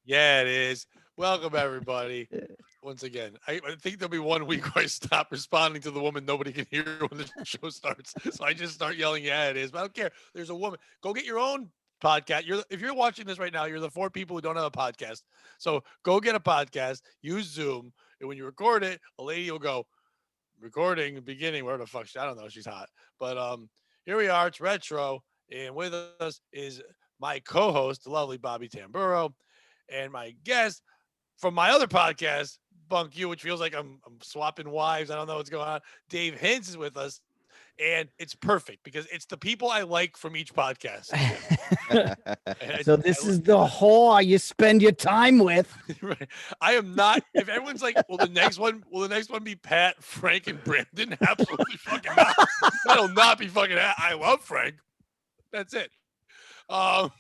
Yeah, it is. Welcome, everybody. Once again, I think there'll be 1 week where I stop responding to the woman nobody can hear when the show starts. So I just start yelling, yeah, it is. But I don't care. There's a woman. Go get your own podcast. If you're watching this right now, you're the 4 people who don't have a podcast. So go get a podcast, use Zoom, and when you record it, a lady will go, recording, beginning, where the fuck, I don't know, she's hot. But here we are, it's Retro, and with us is my co-host, the lovely Bobby Tamburo, and my guest from my other podcast, Bunk U, which feels like I'm swapping wives. I don't know what's going on. Dave Hintz is with us, and it's perfect because it's the people I like from each podcast. So this is the whore you spend your time with. Right. I am not. If everyone's like, will the next one be Pat, Frank, and Brandon? Absolutely fucking not. That'll not be fucking. I love Frank. That's it. Um,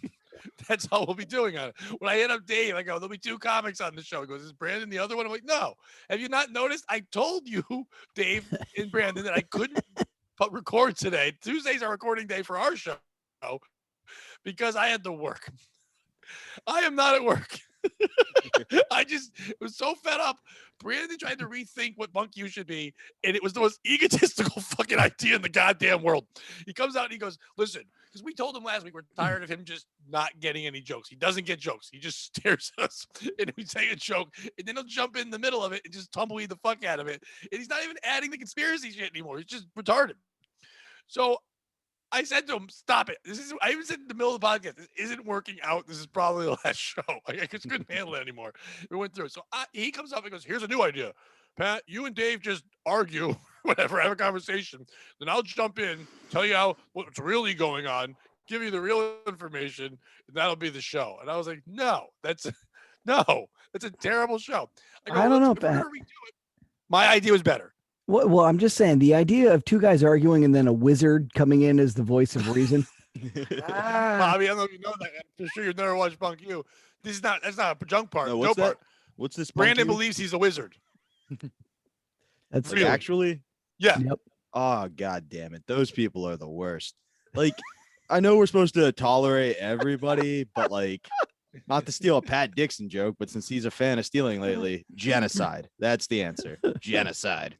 that's all we'll be doing on it. When I hit up Dave, I go, there'll be 2 comics on the show. He goes, is Brandon the other one? I'm like, no. Have you not noticed? I told you, Dave and Brandon, that I couldn't record today. Tuesday's our recording day for our show because I had to work. I am not at work. I just was so fed up. Brandon tried to rethink what Bunk U should be, and it was the most egotistical fucking idea in the goddamn world. He comes out and he goes, listen, because we told him last week we're tired of him just not getting any jokes. He doesn't get jokes. He just stares at us, and we say a joke, and then he'll jump in the middle of it and just tumbleweed the fuck out of it. And he's not even adding the conspiracy shit anymore. He's just retarded. So I said to him, stop it. I even said in the middle of the podcast, this isn't working out. This is probably the last show. I just couldn't handle it anymore. We went through it. So he comes up and goes, here's a new idea. Pat, you and Dave just argue, whatever, have a conversation. Then I'll jump in, tell you what's really going on, give you the real information, and that'll be the show. And I was like, no, that's a terrible show. I don't know, Pat. My idea was better. Well, I'm just saying the idea of 2 guys arguing and then a wizard coming in as the voice of reason. Bobby, I don't know if you know that. I'm sure you've never watched Bunk U. That's not a junk part. No, what's that? Part. What's this? Brandon believes he's a wizard. That's like, actually. Yeah. Yep. Oh, God damn it. Those people are the worst. Like, I know we're supposed to tolerate everybody, but like, not to steal a Pat Dixon joke, but since he's a fan of stealing lately, genocide. That's the answer. Genocide.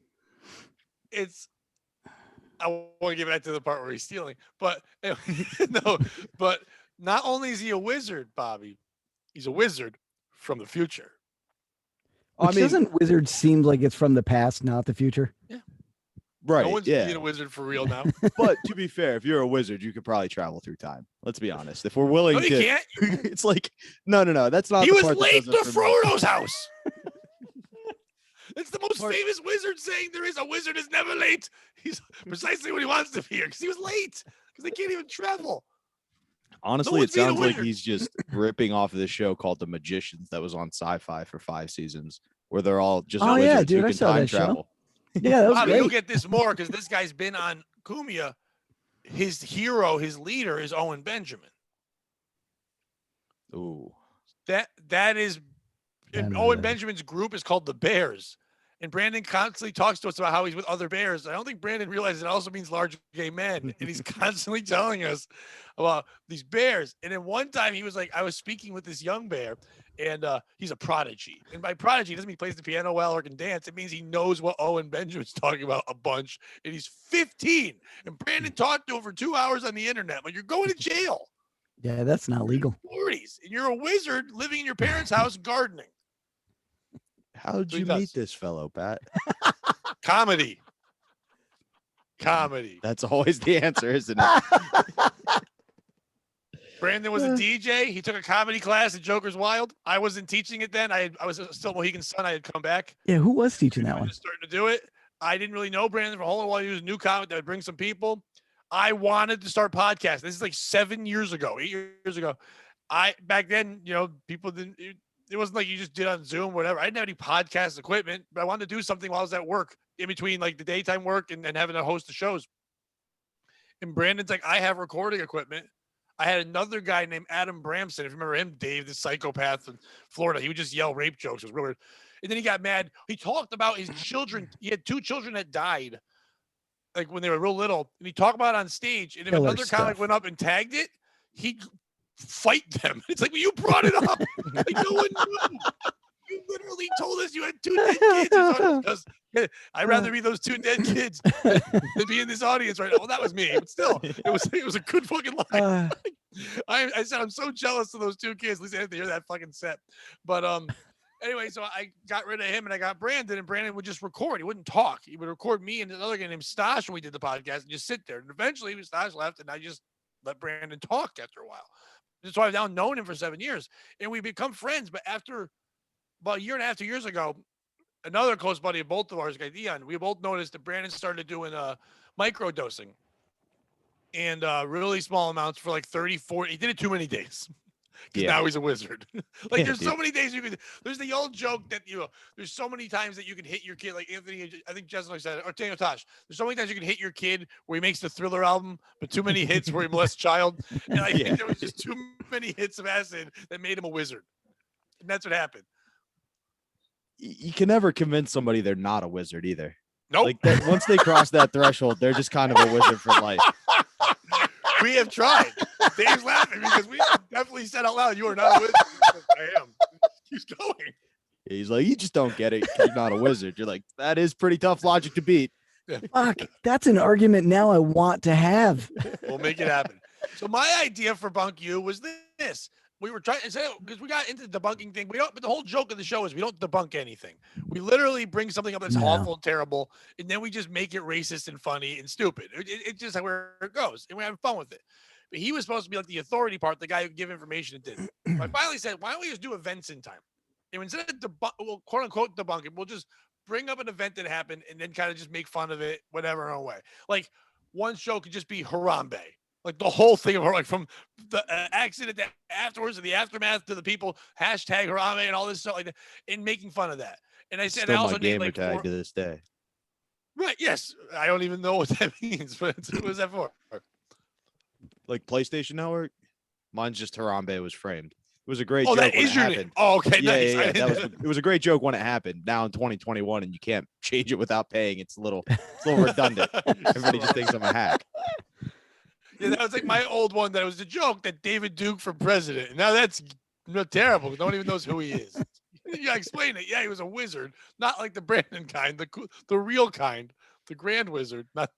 I want to get back to the part where he's stealing, but no, but not only is he a wizard, Bobby, he's a wizard from the future. Which doesn't wizard seem like it's from the past, not the future? Yeah. Right. No one's being a wizard for real now. But to be fair, if you're a wizard, you could probably travel through time. Let's be honest. If we're willing no, you to, can't. It's like, no. That's not. He the was part late to Frodo's me. house. It's the most famous wizard saying there is. A wizard is never late. He's precisely what he wants to be here because he was late because they can't even travel. Honestly, it sounds like he's just ripping off of this show called The Magicians that was on Sci-Fi for 5 seasons, where they're all just wizards who can time travel. Yeah, that was Bobby, great. you'll get this more because this guy's been on Kumia. His hero, his leader, is Owen Benjamin. Ooh, that is. And Owen Benjamin's group is called the Bears. And Brandon constantly talks to us about how he's with other bears. I don't think Brandon realizes it also means large gay men. And he's constantly telling us about these bears. And then one time he was like, I was speaking with this young bear, and he's a prodigy. And by prodigy, it doesn't mean he plays the piano well or can dance. It means he knows what Owen Benjamin's talking about a bunch. And he's 15. And Brandon talked to him for 2 hours on the internet. But you're going to jail. Yeah, that's not legal. 40s. And you're a wizard living in your parents' house gardening. How did you meet this fellow, Pat? Comedy. That's always the answer, isn't it? Brandon was a DJ. He took a comedy class at Joker's Wild. I wasn't teaching it then. I was still Mohegan Sun. I had come back. Yeah, who was teaching that one? Just starting to do it. I didn't really know Brandon for a whole while. He was a new comic that would bring some people. I wanted to start podcasting. This is like 8 years ago. Back then, people didn't. It wasn't like you just did on Zoom or whatever. I didn't have any podcast equipment, but I wanted to do something while I was at work in between like the daytime work and having to host the shows. And Brandon's like, I have recording equipment. I had another guy named Adam Bramson. If you remember him, Dave, the psychopath in Florida, he would just yell rape jokes. It was weird. And then he got mad. He talked about his children. He had 2 children that died like when they were real little. And he talked about it on stage. And if another comic went up and tagged it, he'd fight them. It's like, well, you brought it up. Like, no one knew. You literally told us you had 2 dead kids. I'd rather be those 2 dead kids than be in this audience right now. Well, that was me, but still, it was a good fucking line. I said I'm so jealous of those 2 kids. At least I didn't hear that fucking set. But anyway, so I got rid of him and I got Brandon, and Brandon would just record. He wouldn't talk. He would record me and another guy named Stash when we did the podcast and just sit there. And eventually Stash left, and I just let Brandon talk after a while. That's why I've now known him for 7 years, and we become friends. But after about a year and a half, 2 years ago, another close buddy of both of ours, guy Dion, we both noticed that Brandon started doing micro dosing and really small amounts for like 30, 40. He did it too many days. Because now he's a wizard. Like, there's so many days you could. There's the old joke that there's so many times that you can hit your kid. Like Anthony, I think Jesselyn said it, or Daniel Tosh. There's so many times you can hit your kid where he makes the Thriller album, but too many hits where he molests child. And I think there was just too many hits of acid that made him a wizard. And that's what happened. You can never convince somebody they're not a wizard either. Nope. Like that, once they cross that threshold, they're just kind of a wizard for life. We have tried. Dave's laughing because we definitely said out loud, "You are not a wizard." I am. He's going. He's like, you just don't get it. You're not a wizard. You're like, that is pretty tough logic to beat. Fuck, that's an argument now I want to have. We'll make it happen. So my idea for Bunk U was this. We were trying to say, because we got into the debunking thing. But the whole joke of the show is we don't debunk anything. We literally bring something up that's awful and terrible, and then we just make it racist and funny and stupid. It's just where it goes, and we're having fun with it. But he was supposed to be like the authority part, the guy who could give information and didn't. So I finally said, why don't we just do events in time? And instead of quote unquote debunk it, we'll just bring up an event that happened and then kind of just make fun of it, whatever in a way. Like one show could just be Harambe. Like the whole thing of her, like from the accident afterwards and the aftermath to the people, hashtag Harambe and all this stuff like that, and making fun of that. And I said, Still I also my gamer named tag to this day. Right. Yes. I don't even know what that means, but what was that for? Like PlayStation Network? Mine's just Harambe was framed. It was a great joke when that is it your happened. name. Oh, okay. Yeah, Nice. yeah. It was a great joke when it happened. Now in 2021, and you can't change it without paying. It's a little redundant. Everybody just thinks I'm a hack. Yeah, that was like my old one. That was the joke that David Duke for president. And now that's terrible. No one even knows who he is. Yeah, explain it. Yeah, he was a wizard, not like the Brandon kind, the real kind, the Grand Wizard, not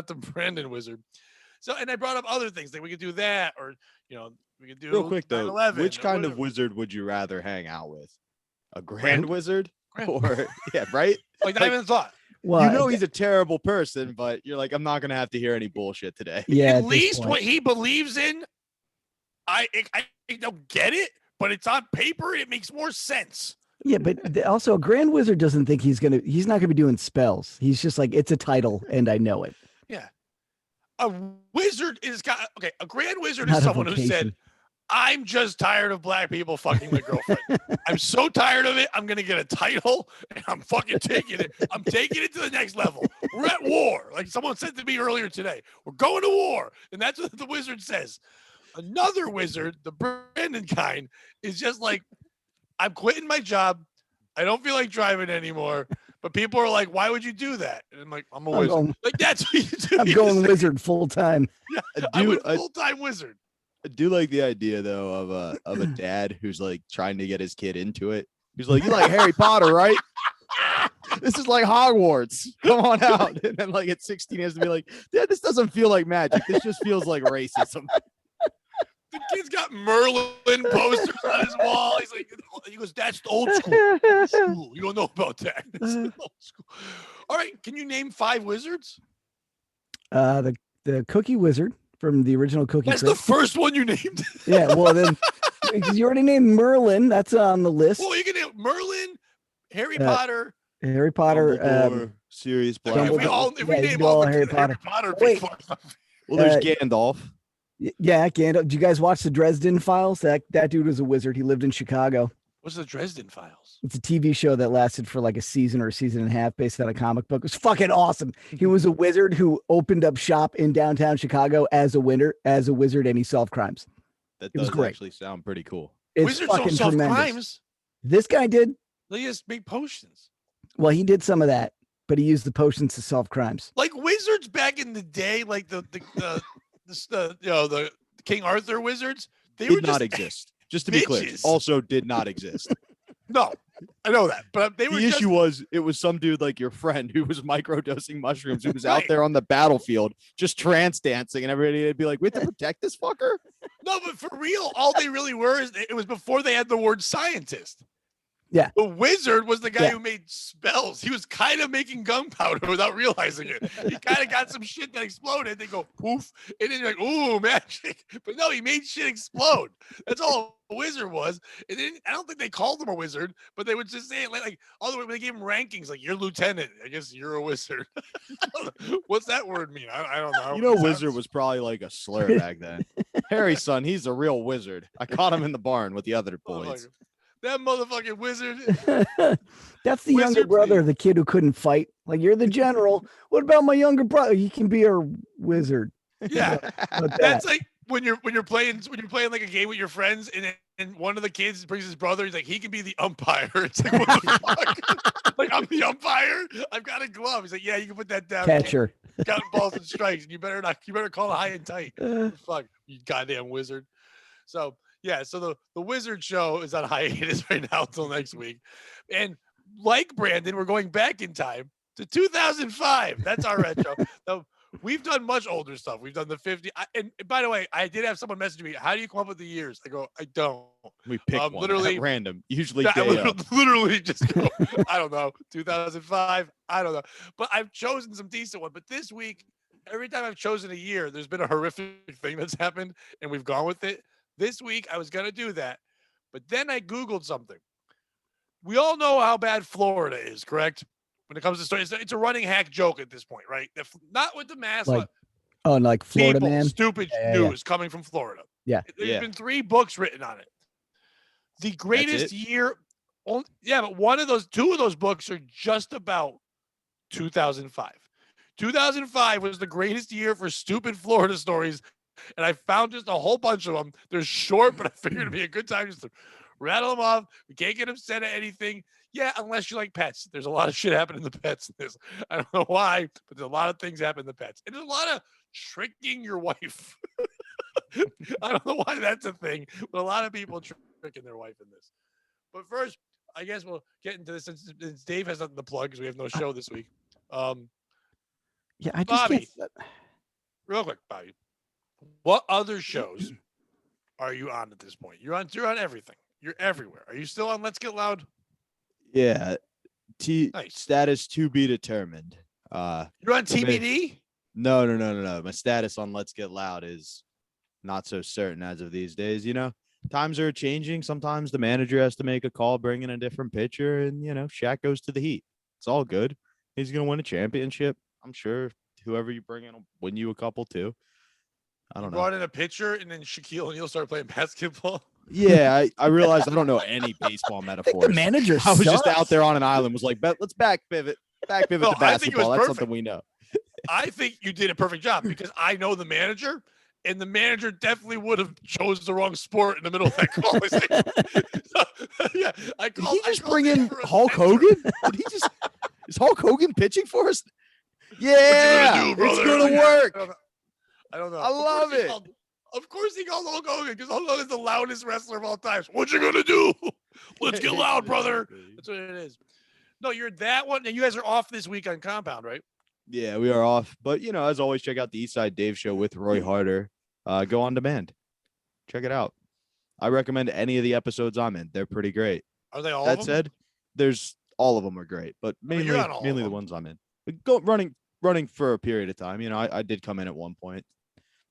the Brandon Wizard. So, and I brought up other things like we could do that, or we could do real quick though. 9/11 Which kind of whatever. Wizard would you rather hang out with? A Grand Wizard, or right? Like not even thought. Well, he's a terrible person, but you're like, I'm not gonna have to hear any bullshit today. Yeah, at least what he believes in, I don't get it, but it's on paper. It makes more sense. Yeah, but also a Grand Wizard doesn't think he's not gonna be doing spells. He's just like, it's a title and I know it. Yeah. A wizard a Grand Wizard Not is a someone who said, I'm just tired of black people fucking my girlfriend. I'm so tired of it. I'm going to get a title and I'm fucking taking it. I'm taking it to the next level. We're at war. Like someone said to me earlier today, we're going to war. And that's what the wizard says. Another wizard, the Brandon kind, is just like, I'm quitting my job. I don't feel like driving anymore. But people are like, why would you do that? And I'm like, I'm a wizard. Like, that's what you do. I'm going wizard full time. Yeah, I'm a full-time wizard. I do like the idea though of a dad who's like trying to get his kid into it. He's like, you like Harry Potter, right? This is like Hogwarts. Come on out. And then like at 16 he has to be like, Dad, this doesn't feel like magic. This just feels like racism. The kid's got Merlin posters on his wall. He goes, that's the old school. You don't know about that. That's the old school. All right, can you name 5 wizards? The Cookie Wizard from the original Cookie. That's Crisp. the first one you named. Yeah, well then, because you already named Merlin. That's on the list. Well, you can name Merlin, Harry Potter. Harry Potter. Sirius Black. If we name all Harry Potter. Wait. Well, there's Gandalf. Yeah, Gandalf. Did you guys watch the Dresden Files? That dude was a wizard. He lived in Chicago. What's the Dresden Files? It's a TV show that lasted for like a season or a season and a half based on a comic book. It was fucking awesome. He was a wizard who opened up shop in downtown Chicago as a wizard, and he solved crimes. That was does great. Actually sound pretty cool. It's Wizards don't fucking solve tremendous. crimes. This guy did. They just make potions. Well, he did some of that, but he used the potions to solve crimes. Like wizards back in the day, like the King Arthur wizards, They were Did not just exist. Just to be clear, bitches. also did not exist. No, I know that, but they were. The issue was it was some dude like your friend who was microdosing mushrooms, who was out there on the battlefield just trance dancing, and everybody would be like, "We have to protect this fucker." No, but for real, all they really were is it was before they had the word scientist. Yeah. The wizard was the guy Yeah. who made spells. He was kind of making gunpowder without realizing it. He kind of got some shit that exploded. They go poof, and then you're like, ooh, magic. But no, he made shit explode. That's all a wizard was. And then I don't think they called him a wizard, but they would just say it like all the way when they gave him rankings, like you're lieutenant. I guess you're a wizard. What's that word mean? I don't know. You know, It wizard sounds- was probably like a slur back then. Harry's son, he's a real wizard. I caught him in the barn with the other boys. That motherfucking wizard. That's the younger Wizard, brother, please. the kid who couldn't fight. Like, you're the general. What about my younger brother? He can be our wizard. Yeah. How about that? That's like when you're playing like a game with your friends and one of the kids brings his brother. He's like, he can be the umpire. It's like, what the fuck? Like, I'm the umpire. I've got a glove. He's like, yeah, you can put that down. Catcher. Got balls and strikes. And you better call it high and tight. Fuck, you goddamn wizard. So yeah, so the wizard show is on hiatus right now until next week. And like Brandon, we're going back in time to 2005. That's our retro. Now, we've done much older stuff. We've done the 50. And by the way, I did have someone message me. How do you come up with the years? I go, I don't. We pick one literally at random, usually Yeah, I day up. literally just go, I don't know, 2005. I don't know. But I've chosen some decent ones. But this week, every time I've chosen a year, there's been a horrific thing that's happened, and we've gone with it. This week, I was going to do that. But then I Googled something. We all know how bad Florida is, correct? When it comes to stories, it's a running hack joke at this point, right? Not with the mass, Like, oh, like Florida people, man. stupid Yeah. news coming from Florida. Yeah. There's been 3 books written on it. The greatest year, but two of those books are just about 2005. 2005 was the greatest year for stupid Florida stories, and I found just a whole bunch of them. They're short, but I figured it'd be a good time just to rattle them off. We can't get upset at anything. Yeah, unless you like pets. There's a lot of shit happening to pets in this. I don't know why, but there's a lot of things happening to pets. And there's a lot of tricking your wife. I don't know why that's a thing, but a lot of people tricking their wife in this. But first, I guess we'll get into this since Dave has nothing to plug because we have no show this week. Yeah, I just Bobby. can't. Real quick, Bobby. What other shows are you on at this point? You're on everything. You're everywhere. Are you still on Let's Get Loud? Yeah. Nice. Status to be determined. You're on TBD? No. My status on Let's Get Loud is not so certain as of these days. You know, times are changing. Sometimes the manager has to make a call, bring in a different pitcher, and Shaq goes to the Heat. It's all good. He's gonna win a championship. I'm sure whoever you bring in will win you a couple too. I don't know. Brought in a pitcher, and then Shaquille O'Neal started playing basketball. Yeah, I realized I don't know any baseball I think metaphors. the manager I was just sucks. out there on an island, was like, let's back pivot No, to I think it was basketball. That's perfect. something we know. I think you did a perfect job because I know the manager, and the manager definitely would have chose the wrong sport in the middle of that call. Yeah, Did he just bring in Hulk Hogan? Is Hulk Hogan pitching for us? Yeah, what you gonna do, it's brother? gonna work. I don't know. I love it. Of course he called Hulk Hogan because Hulk Hogan's the loudest wrestler of all time. What you gonna do? Let's get loud, brother. That's what it is. No, you're that one, and you guys are off this week on Compound, right? Yeah, we are off. But, as always, check out the Eastside Dave Show with Roy Harder. Go on demand. Check it out. I recommend any of the episodes I'm in. They're pretty great. Are they all That of them? said, there's all of them are great, but mean, mainly you're on all of the them. ones I'm in. But go running for a period of time. I did come in at one point.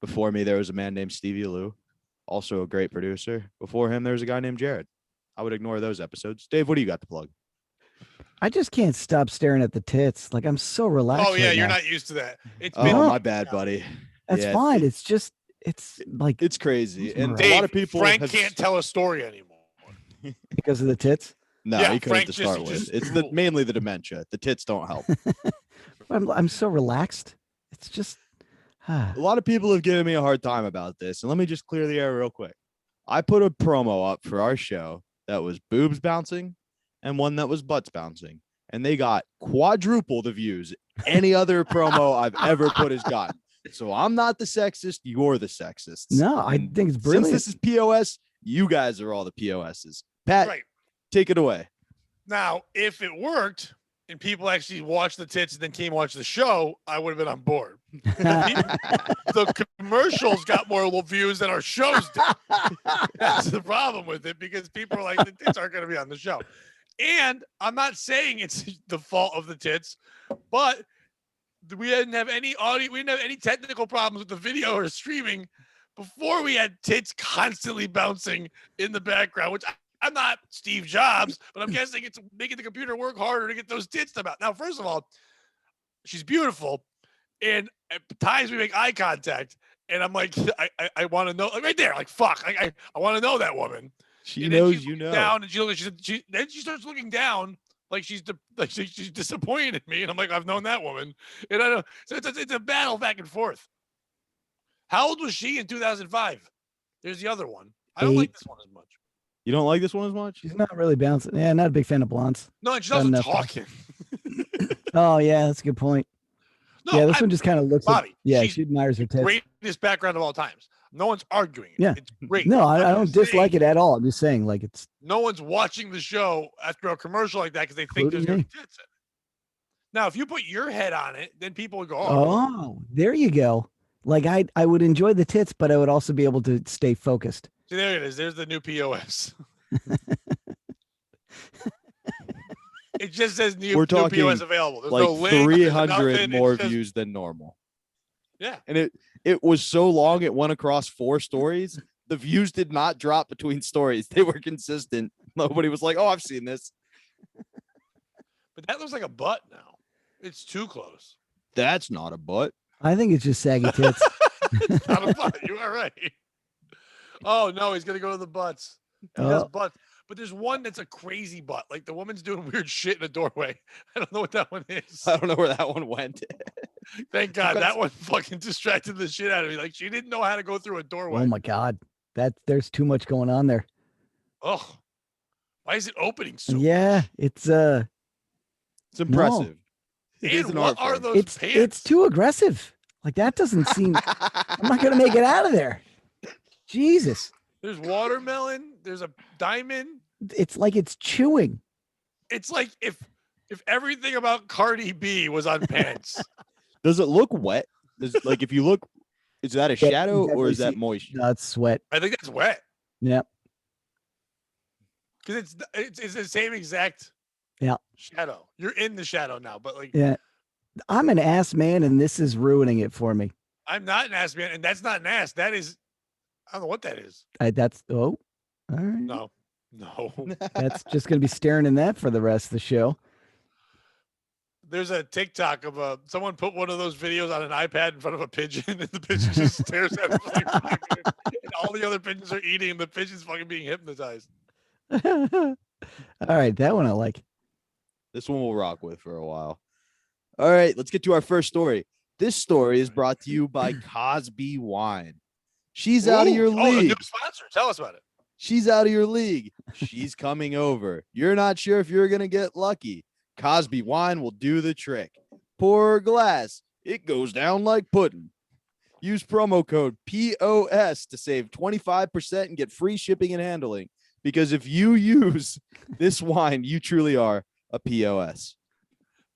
Before me, there was a man named Stevie Lou, also a great producer. Before him, there was a guy named Jared. I would ignore those episodes. Dave, what do you got to plug? I just can't stop staring at the tits. Like, I'm so relaxed. Oh yeah, right you're now. not used to that. It's Oh, been No. my bad, buddy. That's Yeah, fine. It's like It's crazy. And Right. Dave, a lot of people Frank have- can't tell a story anymore. because of the tits. No, Yeah, he couldn't Frank to start just- with. just It's drooled. mainly the dementia. The tits don't help. I'm so relaxed. It's just A lot of people have given me a hard time about this. And let me just clear the air real quick. I put a promo up for our show that was boobs bouncing and one that was butts bouncing. And they got quadruple the views any other promo I've ever put has gotten. So I'm not the sexist. You're the sexist. No, I think it's brilliant. Since this is POS, you guys are all the POSs. Pat, Right. take it away. Now, if it worked and people actually watched the tits and then came watch the show, I would have been on board. The commercials got more views than our shows did. That's the problem with it, because people are like, the tits aren't going to be on the show. And I'm not saying it's the fault of the tits, but we didn't have any audio. We didn't have any technical problems with the video or streaming before we had tits constantly bouncing in the background, which I'm not Steve Jobs, but I'm guessing it's making the computer work harder to get those tits to bounce. Now, first of all, she's beautiful. And at times we make eye contact, and I'm like, I want to know, like right there, like fuck, I want to know that woman. She and knows you know. Down, and then she starts looking down, like she's disappointed in me, and I'm like, I've known that woman, and I don't. So it's a battle back and forth. How old was she in 2005? There's the other one. I don't like this one as much. You don't like this one as much? She's not really bouncing. Yeah, not a big fan of blondes. No, and she's also talking. Oh yeah, that's a good point. No, yeah, this one just kind of looks. Bobby, she admires her tits. Greatest background of all times. No one's arguing it. Yeah, it's great. No, I don't dislike it at all. I'm just saying, like, it's. No one's watching the show after a commercial like that because they think there's gonna be tits in it. Now, if you put your head on it, then people would go, "Oh, there you go." Like I would enjoy the tits, but I would also be able to stay focused. See, there it is. There's the new POS. It just says new POS available. There's like no link, 300 more views than normal. Yeah. And it was so long, it went across 4 stories. The views did not drop between stories. They were consistent. Nobody was like, oh, I've seen this. But that looks like a butt now. It's too close. That's not a butt. I think it's just saggy tits. It's not a butt. You are right. Oh, no, he's going to go to the butts. He does butts. But there's one that's a crazy butt. Like the woman's doing weird shit in a doorway. I don't know what that one is. I don't know where that one went. Thank God. That one fucking distracted the shit out of me. Like she didn't know how to go through a doorway. Oh my God. There's too much going on there. Oh, why is it opening so Yeah, much? it's impressive. No. And what are those pants? It's too aggressive. Like that doesn't seem I'm not gonna make it out of there. Jesus. There's watermelon. There's a diamond. It's like it's chewing. It's like if everything about Cardi B was on pants. Does it look wet? Like if you look, is that a shadow or is that moisture? No, it's sweat. I think that's wet. Yep. Because it's the same exact shadow. You're in the shadow now, but like I'm an ass man, and this is ruining it for me. I'm not an ass man, and that's not an ass. That is, I don't know what that is. All right. No. That's just gonna be staring in that for the rest of the show. There's a TikTok of someone put one of those videos on an iPad in front of a pigeon, and the pigeon just stares at it for like 5 minutes, and all the other pigeons are eating, and the pigeon's fucking being hypnotized. All right, that one I like. This one we'll rock with for a while. All right, let's get to our first story. This story is brought to you by Cosby Wine. She's out of your league. Oh, a new sponsor. Tell us about it. She's out of your league. She's coming over. You're not sure if you're going to get lucky. Cosby Wine will do the trick. Pour her glass. It goes down like pudding. Use promo code POS to save 25% and get free shipping and handling. Because if you use this wine, you truly are a POS.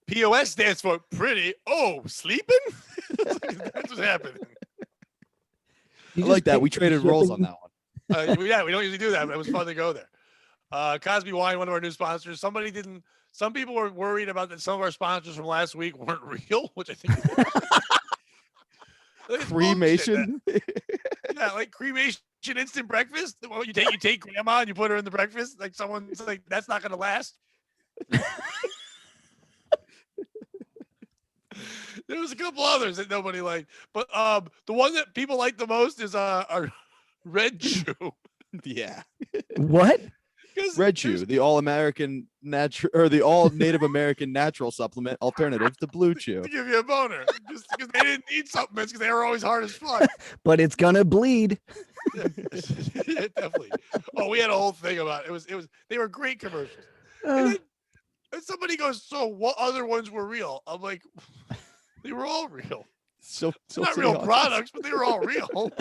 POS stands for pretty. Oh, sleeping? That's what's happening. I like that. We traded roles on that one. We don't usually do that, but it was fun to go there. Cosby Wine, one of our new sponsors. Some people were worried about that some of our sponsors from last week weren't real, which I think cremation. Yeah, like cremation instant breakfast. Well, you take grandma and you put her in the breakfast. Like someone's like, that's not gonna last. There was a couple others that nobody liked, but the one that people like the most is our Red Chew. Yeah. What? Red Chew, the all-American natural or the all Native American natural supplement alternative to Blue Chew. To give you a boner, just because they didn't need supplements because they were always hard as fuck. But it's gonna bleed. Yeah, definitely. Oh, we had a whole thing about it. It was. They were great commercials. And somebody goes, "So what other ones were real?" I'm like, they were all real. So They're not real products, but they were all real.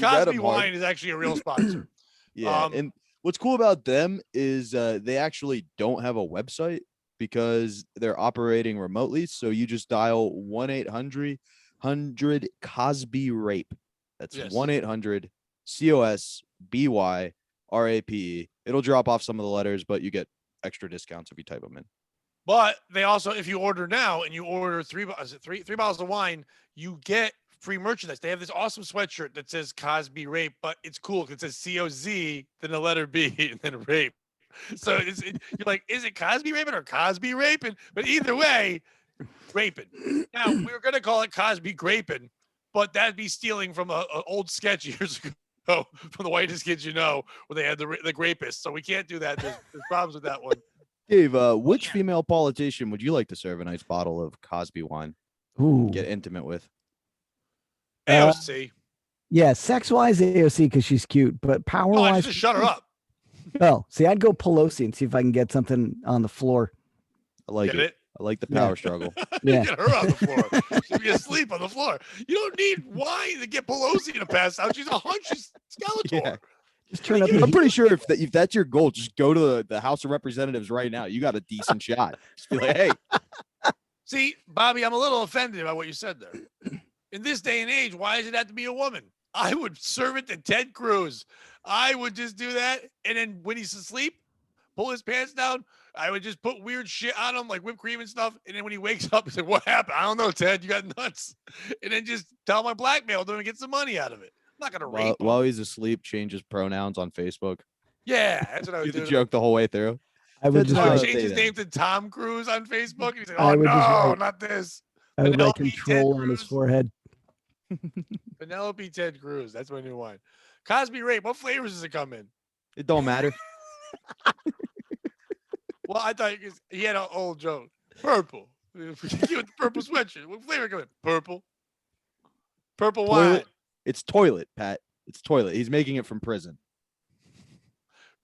Cosby Wine is actually a real sponsor. Yeah, and what's cool about them is they actually don't have a website because they're operating remotely. So you just dial 1-800 Cosby Rape. That's 1-800 COSBY-RAPE. It'll drop off some of the letters, but you get extra discounts if you type them in. But they also, if you order now and you order three bottles of wine, you get free merchandise. They have this awesome sweatshirt that says Cosby Rape, but it's cool because it says COZ, then the letter B, and then rape. So you're like, is it Cosby raping or Cosby raping? But either way, raping. Now, we were going to call it Cosby graping, but that'd be stealing from an old sketch years ago from the Whitest Kids You Know, where they had the grapists. So we can't do that. There's problems with that one. Dave, which female politician would you like to serve a nice bottle of Cosby wine? Ooh. Get intimate with? AOC. Yeah, sex-wise, AOC because she's cute, but power-wise, just shut her up. Oh, see, I'd go Pelosi and see if I can get something on the floor. I like it. I like the power struggle. Yeah. Get her on the floor. She'd be asleep on the floor. You don't need wine to get Pelosi to pass out. She's a hunchy Skeletor. Yeah. Just turn up. I'm pretty sure if that's your goal, just go to the House of Representatives right now. You got a decent shot. Just be like, hey. See, Bobby, I'm a little offended by what you said there. In this day and age, why does it have to be a woman? I would serve it to Ted Cruz. I would just do that. And then when he's asleep, pull his pants down. I would just put weird shit on him, like whipped cream and stuff. And then when he wakes up, he's like, what happened? I don't know, Ted. You got nuts. And then just tell him I blackmailed him and get some money out of it. I'm not going to rape him. While he's asleep, change his pronouns on Facebook. Yeah, that's what I would do. Do the joke the whole way through. I would just change his name to Tom Cruise on Facebook. And he's like, oh, no, not this. I would write control on his forehead. Penelope Ted Cruz. That's my new wine. Cosby Rape. What flavors does it come in? It don't matter. Well, I thought he had an old joke. Purple. You with the purple sweatshirt. What flavor come in? Purple. Purple wine. It's toilet, Pat. It's toilet. He's making it from prison.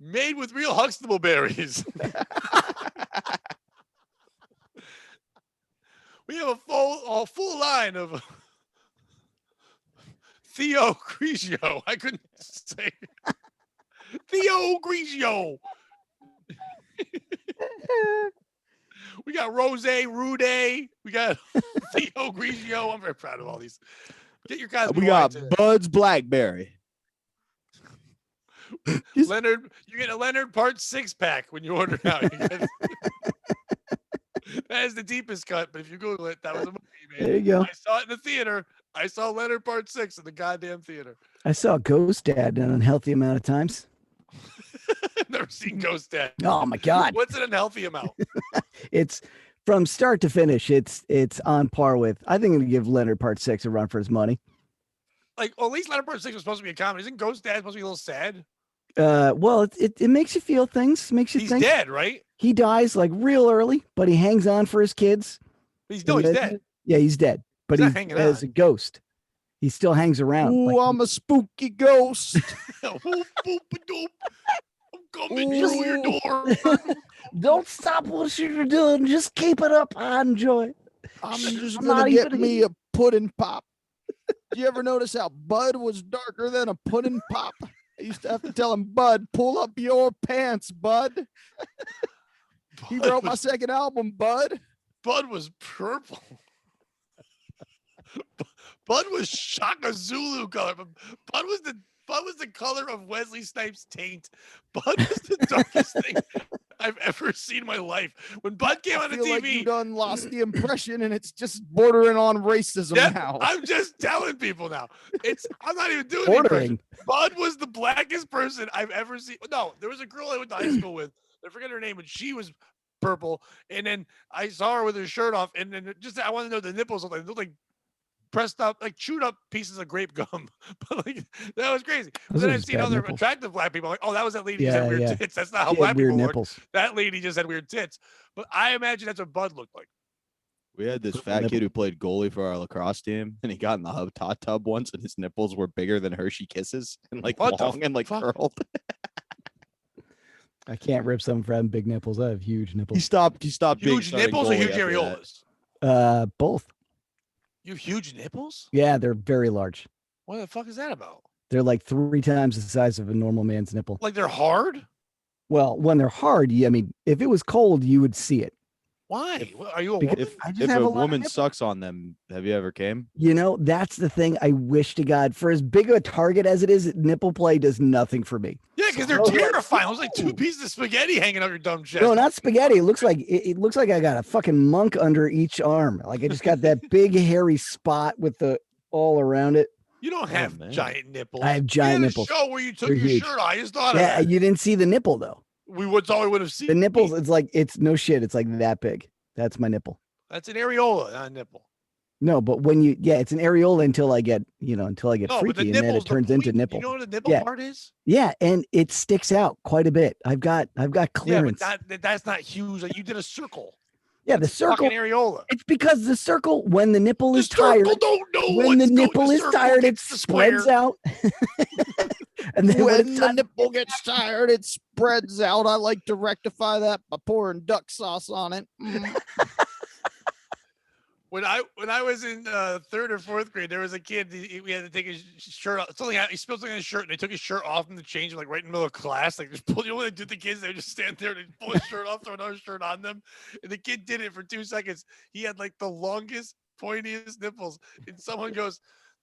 Made with real Huxtable berries. We have a full line of Theo Grigio. I couldn't say Theo Grigio. We got Rose Rude. We got Theo Grigio. I'm very proud of all these. Get your guys. We got Bud's Blackberry. Leonard, you get a Leonard Part 6-pack when you order now. That is the deepest cut, but if you Google it, that was a movie, man. There you go. I saw it in the theater. I saw Leonard Part 6 in the goddamn theater. I saw Ghost Dad an unhealthy amount of times. Never seen Ghost Dad. Oh my God. What's an unhealthy amount? It's from start to finish. It's on par with. I think I'm gonna give Leonard Part 6 a run for his money. Like, well, at least Leonard Part 6 was supposed to be a comedy. Isn't Ghost Dad supposed to be a little sad? Well, it makes you feel things. Makes you He's think. He's dead, right? He dies like real early, but he hangs on for his kids. He's dead. Yeah, he's dead. But he's as a ghost. He still hangs around. Ooh, I'm a spooky ghost. I'm coming through your door. Don't stop what you're doing. Just keep it up. I enjoy it. I'm just gonna get me a pudding pop. Did you ever notice how Bud was darker than a pudding pop? I used to have to tell him, Bud, pull up your pants, Bud. He wrote my second album, Bud. Bud was purple. Bud was Shaka Zulu color. Bud was the color of Wesley Snipes' taint. Bud was the darkest thing I've ever seen in my life. When Bud came on the TV, like you done lost the impression, and it's just bordering on racism now. I'm just telling people now. I'm not even doing bordering. Bud was the blackest person I've ever seen. No, there was a girl I went to high school with. I forget her name, but she was purple. And then I saw her with her shirt off, and then I want to know the nipples looked like pressed up, like chewed up pieces of grape gum. But like that was crazy. But then I've seen other attractive black people. I'm like, oh, that was that lady who had weird tits. That's not how black people work. That lady just had weird tits. But I imagine that's what Bud looked like. We had this fat kid who played goalie for our lacrosse team, and he got in the hot tub once, and his nipples were bigger than Hershey Kisses, and like long and like curled. I can't rip some for having big nipples. I have huge nipples. He stopped. Huge nipples or huge areolas? Both. You have huge nipples? Yeah, they're very large. What the fuck is that about? They're like 3 times the size of a normal man's nipple. Like they're hard? Well, when they're hard, I mean, if it was cold, you would see it. Why? Are you a Because- woman? I just If have a a lot of woman nipples. sucks on them, have you ever came? You know, that's the thing. I wish to God, for as big of a target as it is, nipple play does nothing for me. Yeah, because they're Oh, like, terrifying. It was like 2 ooh. pieces of spaghetti hanging out your dumb chest. No, not spaghetti. It looks like it looks like I got a fucking monk under each arm. Like I just got that big hairy spot with the all around it. You don't have man. giant nipples. I have giant you had nipples. A show where you took They're your huge. shirt off. I just thought Yeah, of that. you didn't see the nipple though. That's all we would have seen. The nipples, it's like it's no shit. It's like that big. That's my nipple. That's an areola, not a nipple. No, but when it's an areola until I get, until I get No, but the freaky, and then nipples it turns into nipple. You know what the nipple Yeah. part is? Yeah, and it sticks out quite a bit. I've got clearance. Yeah, but that's not huge. Like you did a circle. Yeah, the That's circle. fucking areola. It's because the circle, when the nipple The is tired, circle don't know when the what's going- nipple is circle tired, it gets the square. spreads out. And then when When it's the time, nipple gets tired, it spreads out. I like to rectify that by pouring duck sauce on it. When I was in 3rd or 4th grade, there was a kid. We had to take his shirt off. He spilled something on his shirt, and they took his shirt off and to change him, like right in the middle of class. Like just pull. You know what they do to the kids? They would just stand there and pull his shirt off, throw another shirt on them. And the kid did it for 2 seconds. He had like the longest, pointiest nipples. And someone goes,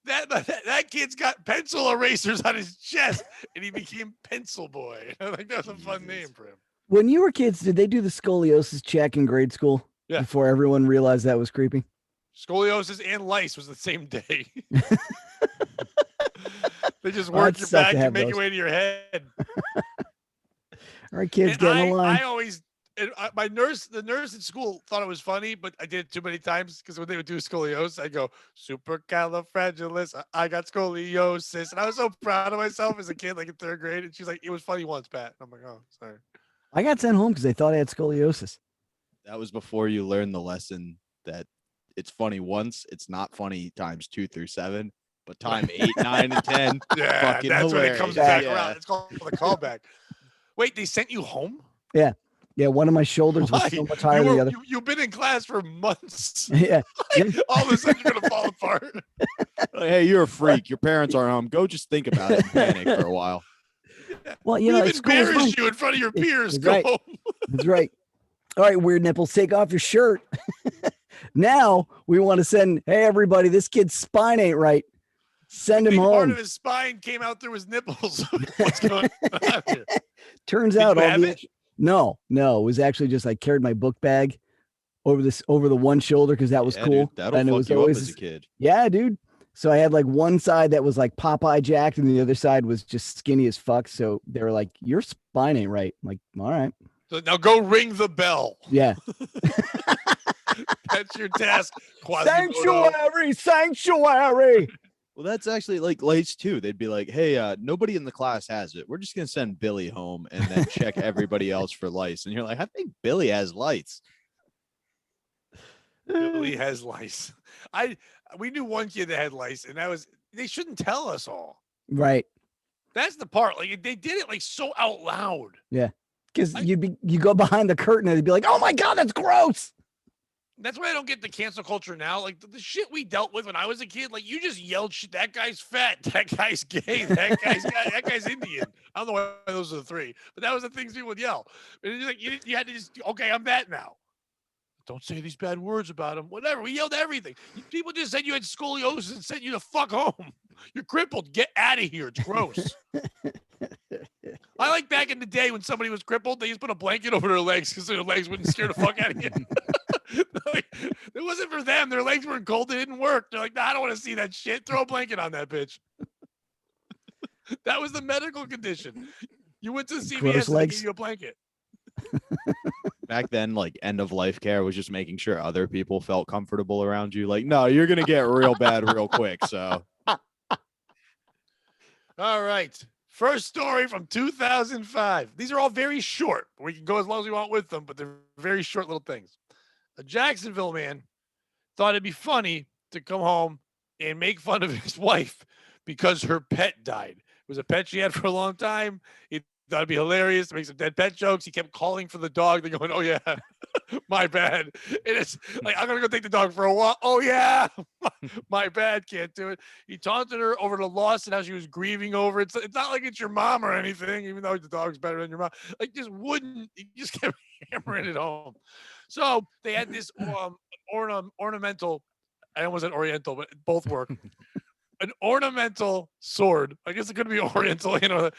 that kid's got pencil erasers on his chest, and he became Pencil Boy. I think that's a fun name for him. when you were kids, did they do the scoliosis check in grade school? Yeah. Before everyone realized that was creepy. Scoliosis and lice was the same day. They just Well, work that your sucked back to and have make those. your way to your head. All right, kids, And get in the line. I always, the nurse at school thought it was funny, but I did it too many times because when they would do scoliosis, I go supercalifragilis. I got scoliosis, and I was so proud of myself as a kid, like in 3rd grade. And she's like, "It was funny once, Pat." And I'm like, "Oh, sorry." I got sent home because they thought I had scoliosis. That was before you learned the lesson that it's funny once, it's not funny times 2 through 7, but time 8, 9, and 10. Yeah, Fucking that's when it comes hilarious. back Yeah. around. It's called the callback. Wait, they sent you home? Yeah, one of my shoulders was Why? so much higher than the other. You've been in class for months. Yeah. All of a sudden, you're gonna fall apart. Like, hey, you're a freak. Your parents aren't home. Go just think about it and panic for a while. Well, you know, We've at school was fun. embarrassed you in front of your peers. That's Go right. home. That's right. All right, weird nipples, take off your shirt. Now we want to send, hey, everybody, this kid's spine ain't right. Send him Big part home. of his spine came out through his nipples. What's going on here? Turns Did out you all have the it? no, it was actually just I carried my book bag over the one shoulder because that was Yeah, cool. dude, that'll and it fuck was you up always as a kid. yeah, dude. So I had like one side that was like Popeye jacked, and the other side was just skinny as fuck. So they were like, "Your spine ain't right." I'm like, all right, So now go ring the bell. yeah. That's your task. Quasimodo. Sanctuary. Well, that's actually like lights too. They'd be like, hey, nobody in the class has it. We're just going to send Billy home and then check everybody else for lice. And you're like, I think Billy has lights. Billy has lice. We knew one kid that had lice, and they shouldn't tell us all. Right. That's the part. Like they did it like so out loud. Because you go behind the curtain and they'd be like, "Oh my god, that's gross." That's why I don't get the cancel culture now. Like the shit we dealt with when I was a kid, like you just yelled shit. That guy's fat. That guy's gay. That guy's Indian. I don't know why those are the 3, but that was the things people would yell. And it's like you had to just, okay, I'm that now. Don't say these bad words about him. Whatever. We yelled everything. People just said you had scoliosis and sent you to fuck home. You're crippled. Get out of here. It's gross. I like back in the day when somebody was crippled, they just put a blanket over their legs because their legs wouldn't scare the fuck out of you. Like, it wasn't for them. Their legs weren't cold. They didn't work. They're like, nah, I don't want to see that shit. Throw a blanket on that bitch. That was the medical condition. You went to CVS and they legs. gave you a blanket. Back then, like end of life care was just making sure other people felt comfortable around you. Like, no, you're going to get real bad real quick. So All right. First story from 2005. These are all very short. We can go as long as we want with them, but they're very short little things. A Jacksonville man thought it'd be funny to come home and make fun of his wife because her pet died. It was a pet she had for a long time. He That'd be hilarious to make some dead pet jokes. He kept calling for the dog. They're going, oh, yeah, my bad. And it's like, I'm going to go take the dog for a walk. Oh, yeah, my bad. Can't do it. He taunted her over the loss and how she was grieving over it. It's not like it's your mom or anything, even though the dog's better than your mom. Like, he just kept hammering it home. So they had this ornamental, I almost said oriental, but both work. An ornamental sword. I guess it could be oriental, a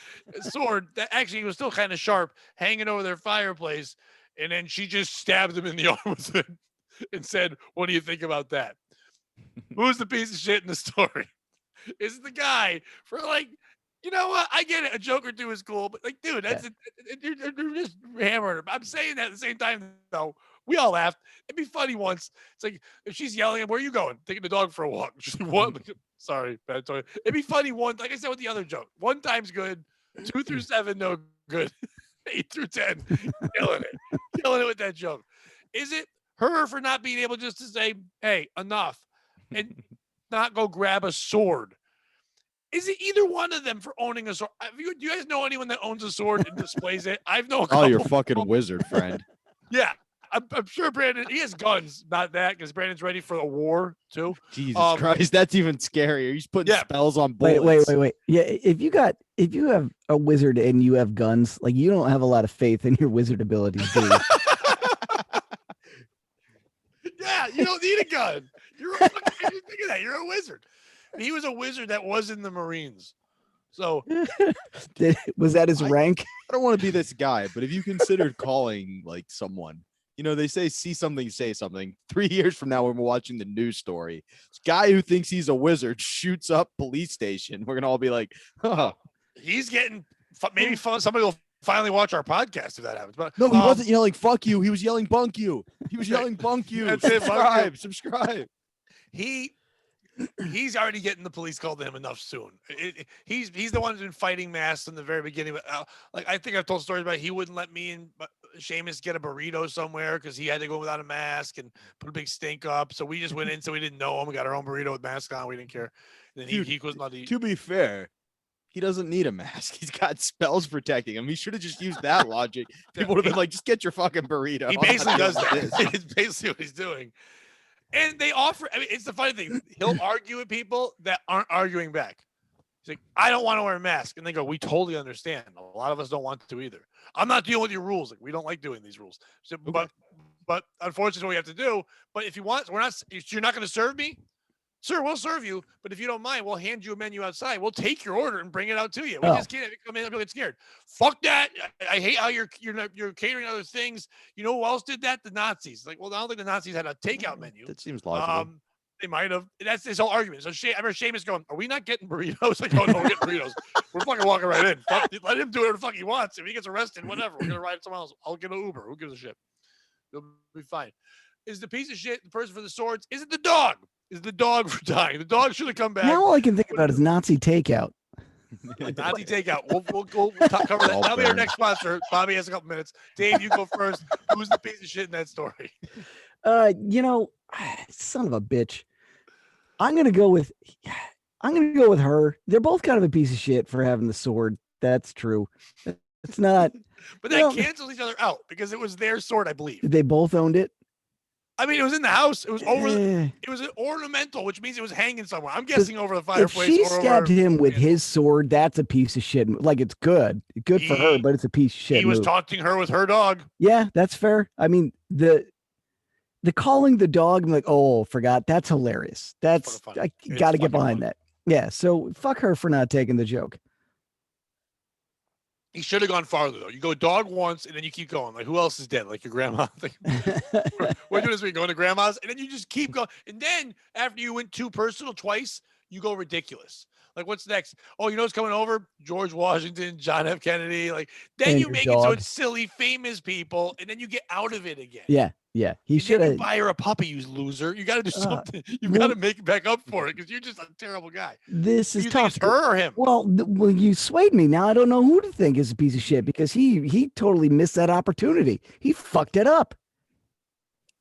sword that actually was still kind of sharp, hanging over their fireplace. And then she just stabbed him in the arm with it and said, what do you think about that? Who's the piece of shit in the story? Is it the guy for like, you know what? I get it. A joke or two is cool, but like, dude, that's you're just hammering her. I'm saying that at the same time, though. We all laughed. It'd be funny once. It's like if she's yelling, "Where are you going?" Taking the dog for a walk. She's like, "What?" Sorry, bad toy. It'd be funny once. Like I said with the other joke. 1 time's good. 2 through 7, no good. 8 through 10, killing it with that joke. Is it her for not being able just to say, "Hey, enough," and not go grab a sword? Is it either one of them for owning a sword? Do you guys know anyone that owns a sword and displays it? I've known. Oh, you're fucking wizard, friend. Yeah. I'm sure Brandon, he has guns, not that, because Brandon's ready for a war too. Jesus Christ, that's even scarier. He's putting spells on bullets. Wait. Yeah, if you have a wizard and you have guns, like you don't have a lot of faith in your wizard abilities, do you? Yeah, you don't need a gun. You're think of that. You're a wizard. He was a wizard that was in the Marines. So was that his rank? I don't want to be this guy, but if you considered calling like someone, they say see something, say something. 3 years from now, when we're watching the news story, this guy who thinks he's a wizard shoots up police station. We're gonna all be like, "Oh, he's getting maybe somebody will finally watch our podcast if that happens." But no, he wasn't yelling "fuck you." He was yelling "Bunk U." He was yelling "Bunk U." Subscribe. He's already getting the police called to him enough soon. He's the one who's been fighting masks in the very beginning. But like I think I've told stories about he wouldn't let me and Seamus get a burrito somewhere because he had to go without a mask and put a big stink up. So we just went in, so we didn't know him. We got our own burrito with mask on. We didn't care. And then he was not. To be fair, he doesn't need a mask. He's got spells protecting him. He should have just used that logic. People would have been like, just get your fucking burrito. He basically does that. It's basically what he's doing. And they offer, it's the funny thing. He'll argue with people that aren't arguing back. He's like, I don't want to wear a mask. And they go, we totally understand. A lot of us don't want to either. I'm not dealing with your rules. Like, we don't like doing these rules. So, okay. But unfortunately, what we have to do. But if you want, you're not going to serve me? Sir, we'll serve you. But if you don't mind, we'll hand you a menu outside. We'll take your order and bring it out to you. We just can't come in and get scared. Fuck that. I hate how you're catering other things. You know who else did that? The Nazis. Like, well, I don't think the Nazis had a takeout menu. That seems logical. They might have. That's his whole argument. So I remember Seamus going, "Are we not getting burritos?" Like, "Oh no, we're getting burritos. We're fucking walking right in. Let him do whatever the fuck he wants. If he gets arrested, whatever. We're gonna ride someone else. I'll get an Uber. Who gives a shit? It'll be fine." Is the piece of shit the person for the swords? Is it the dog? Is the dog for dying? The dog should have come back. Now all I can think about is Nazi takeout. Nazi takeout. We'll cover that. That'll be our next sponsor. Bobby has a couple minutes. Dave, you go first. Who's the piece of shit in that story? Son of a bitch. I'm gonna go with her. They're both kind of a piece of shit for having the sword. That's true. It's not. But that cancels each other out because it was their sword, I believe. They both owned it. I mean, it was in the house. It was it was an ornamental, which means it was hanging somewhere. I'm guessing over the fireplace. If she stabbed him with his sword, that's a piece of shit. Like, it's good for her, but it's a piece of shit. He was taunting her with her dog. Yeah, that's fair. I mean, the calling the dog, I'm like, oh, forgot. That's hilarious. I got to get behind that. Yeah. So fuck her for not taking the joke. He should have gone farther, though. You go dog once, and then you keep going. Like, who else is dead? Like your grandma. Like, we're doing this week, going to grandma's, and then you just keep going. And then after you went too personal twice, you go ridiculous. Like, what's next? Oh, you know what's coming over? George Washington, John F. Kennedy. Like, then you make it so it's silly, famous people, and then you get out of it again. Yeah. Yeah. He should have. Buy her a puppy, you loser. You got to do something. You've got to make it back up for it because you're just a terrible guy. This is you tough. Think it's her or him? Well, you swayed me. Now I don't know who to think is a piece of shit because he totally missed that opportunity. He fucked it up.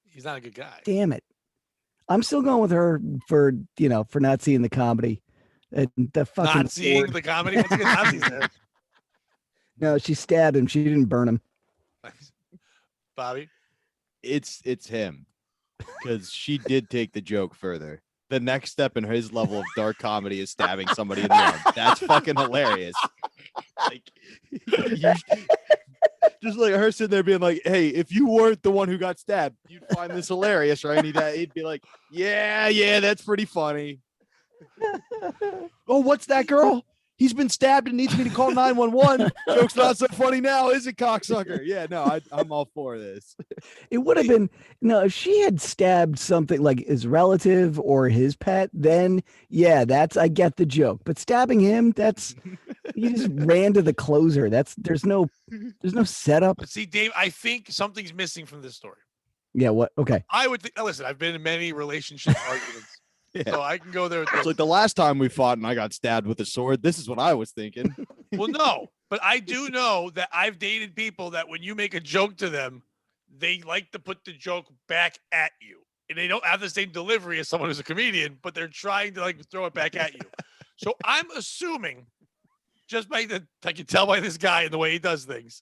He's not a good guy. Damn it. I'm still going with her for not seeing the comedy. And the fucking not seeing the comedy. Once again, Nazis there. No, she stabbed him. She didn't burn him. Bobby. It's him, because she did take the joke further. The next step in his level of dark comedy is stabbing somebody in the arm. That's fucking hilarious. Like, just like her sitting there being like, "Hey, if you weren't the one who got stabbed, you'd find this hilarious, right?" And he'd be like, "Yeah, that's pretty funny." Oh, what's that girl? He's been stabbed and needs me to call 911. Joke's not so funny now, is it, cocksucker? Yeah, no, I'm all for this. It would have been no if she had stabbed something like his relative or his pet. Then yeah, I get the joke. But stabbing him, you just ran to the closer. There's no setup. But see, Dave, I think something's missing from this story. Yeah. What? Okay. I would think. Listen, I've been in many relationship arguments. Yeah. So I can go there. It's like the last time we fought and I got stabbed with a sword. This is what I was thinking. Well, no, but I do know that I've dated people that when you make a joke to them, they like to put the joke back at you. And they don't have the same delivery as someone who's a comedian, but they're trying to like throw it back at you. So I'm assuming, just by I can tell by this guy and the way he does things,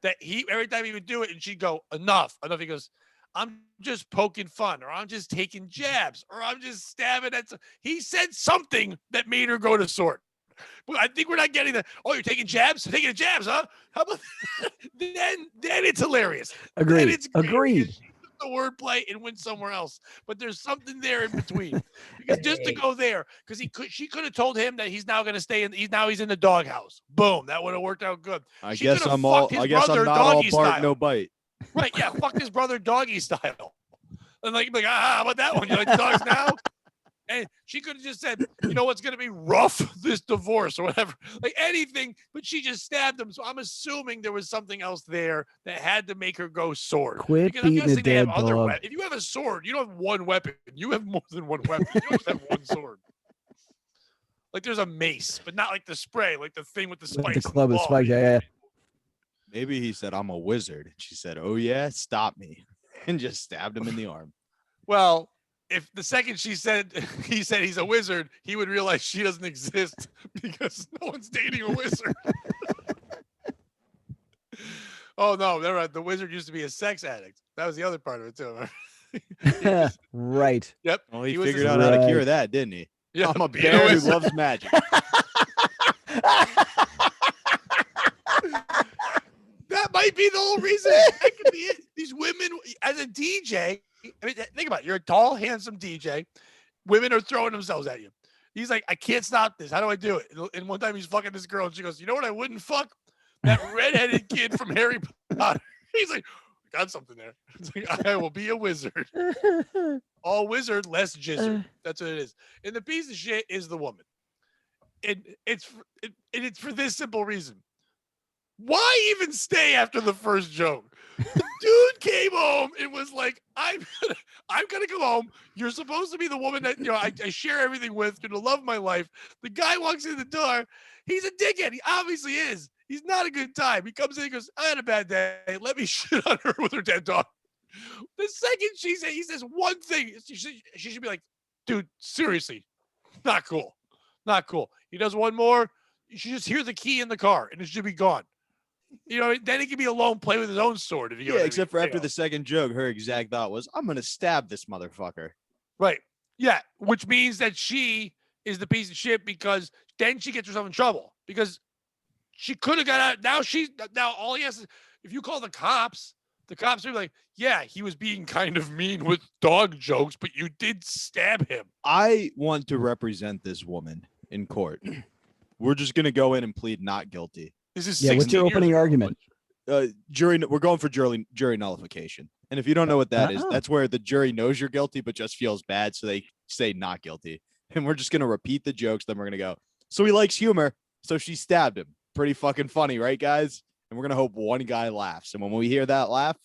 that every time he would do it and she'd go, enough. He goes, I'm just poking fun, or I'm just taking jabs, or I'm just stabbing at. He said something that made her go to sword. But I think we're not getting that. Oh, you're taking jabs? Taking jabs, huh? How about then it's hilarious. Agreed. It's great. Agreed. The wordplay and went somewhere else, but there's something there in between. Because just to go there, because she could have told him that he's now going to stay in. He's in the doghouse. Boom, that would have worked out good. I guess I'm not all bark, no bite. Right, yeah, fuck his brother doggy style. And like how about that one? You like dogs now? And she could have just said, you know what's going to be rough, this divorce or whatever, like anything, but she just stabbed him. So I'm assuming there was something else there that had to make her go sword. Quit because beating a dead dog. If you have a sword, you don't have one weapon. You have more than one weapon. You don't just have one sword. Like there's a mace, but not like the spray, like the thing with the spikes. Like the club with spikes, yeah. Maybe he said, "I'm a wizard." And she said, "Oh yeah, stop me," and just stabbed him in the arm. Well, if the second he said he's a wizard, he would realize she doesn't exist because no one's dating a wizard. Oh no, they're right. The wizard used to be a sex addict. That was the other part of it too. Right. Yep. Well, he figured out how to cure that, didn't he? Yeah, I'm a bear who loves magic. That might be the whole reason. That could be it. These women, as a DJ, I mean, think about it. You're a tall, handsome DJ. Women are throwing themselves at you. He's like, I can't stop this. How do I do it? And one time he's fucking this girl, and she goes, you know what I wouldn't fuck? That redheaded kid from Harry Potter. He's like, got something there. It's like, I will be a wizard. All wizard, less jizzard. That's what it is. And the piece of shit is the woman. And it's for this simple reason. Why even stay after the first joke? The dude came home and was like, I'm gonna go home. You're supposed to be the woman that I share everything with. You're the love of my life. The guy walks in the door. He's a dickhead. He obviously is. He's not a good time. He comes in and goes, I had a bad day. Let me shit on her with her dead dog. The second he says one thing, she should be like, dude, seriously, not cool. Not cool. He does one more. You should just hear the key in the car and it should be gone. Then he can be alone, play with his own sword. If you except for after the second joke, her exact thought was, I'm going to stab this motherfucker. Right. Yeah. Which means that she is the piece of shit because then she gets herself in trouble because she could have got out. Now all he has is, if you call the cops will be like, yeah, he was being kind of mean with dog jokes, but you did stab him. I want to represent this woman in court. We're just going to go in and plead not guilty. This is what's your opening argument? Jury. We're going for jury nullification. And if you don't know what that is, that's where the jury knows you're guilty, but just feels bad. So they say not guilty. And we're just going to repeat the jokes. Then we're going to go, so he likes humor. So she stabbed him. Pretty fucking funny, right, guys? And we're going to hope one guy laughs. And when we hear that laugh,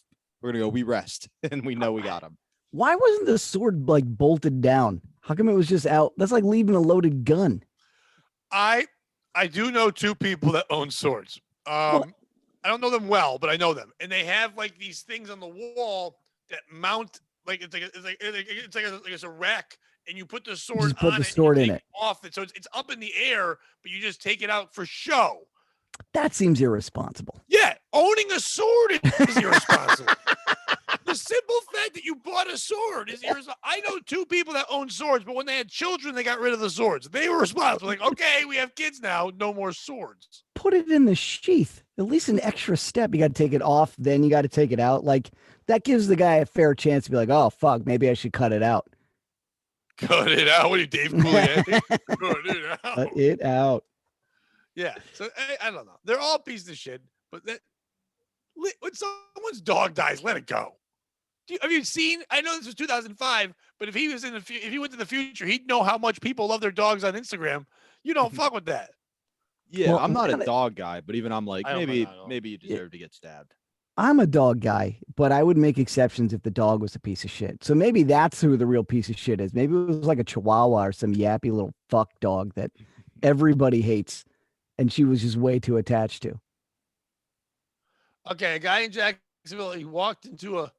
we're going to go, we rest. And we know we got him. Why wasn't the sword like bolted down? How come it was just out? That's like leaving a loaded gun. I do know two people that own swords. I don't know them well, but I know them, and they have like these things on the wall that mount like it's a rack, and you put the sword just put on the sword in it off it, so it's up in the air, but you just take it out for show. That seems irresponsible. Yeah, owning a sword is irresponsible. The simple fact that you bought a sword is irresponsible. I know 2 people that own swords, but when they had children, they got rid of the swords. They were responsible. Like, okay, we have kids now, no more swords. Put it in the sheath. At least an extra step. You got to take it off, then you got to take it out. Like that gives the guy a fair chance to be like, oh fuck, maybe I should cut it out. Cut it out. What are you, Dave Coulier? Cut it out. Cut it out. Yeah. So I don't know. They're all pieces of shit. But when someone's dog dies, let it go. Have you seen? I know this was 2005, but if he was if he went to the future, he'd know how much people love their dogs on Instagram. You don't fuck with that. Yeah, Well, I'm not a kinda- dog guy, but even I'm like, I don't maybe know. maybe you deserve to get stabbed. I'm a dog guy, but I would make exceptions if the dog was a piece of shit. So maybe that's who the real piece of shit is. Maybe it was like a Chihuahua or some yappy little fuck dog that everybody hates, and she was just way too attached to. Okay, a guy in Jacksonville, he walked into a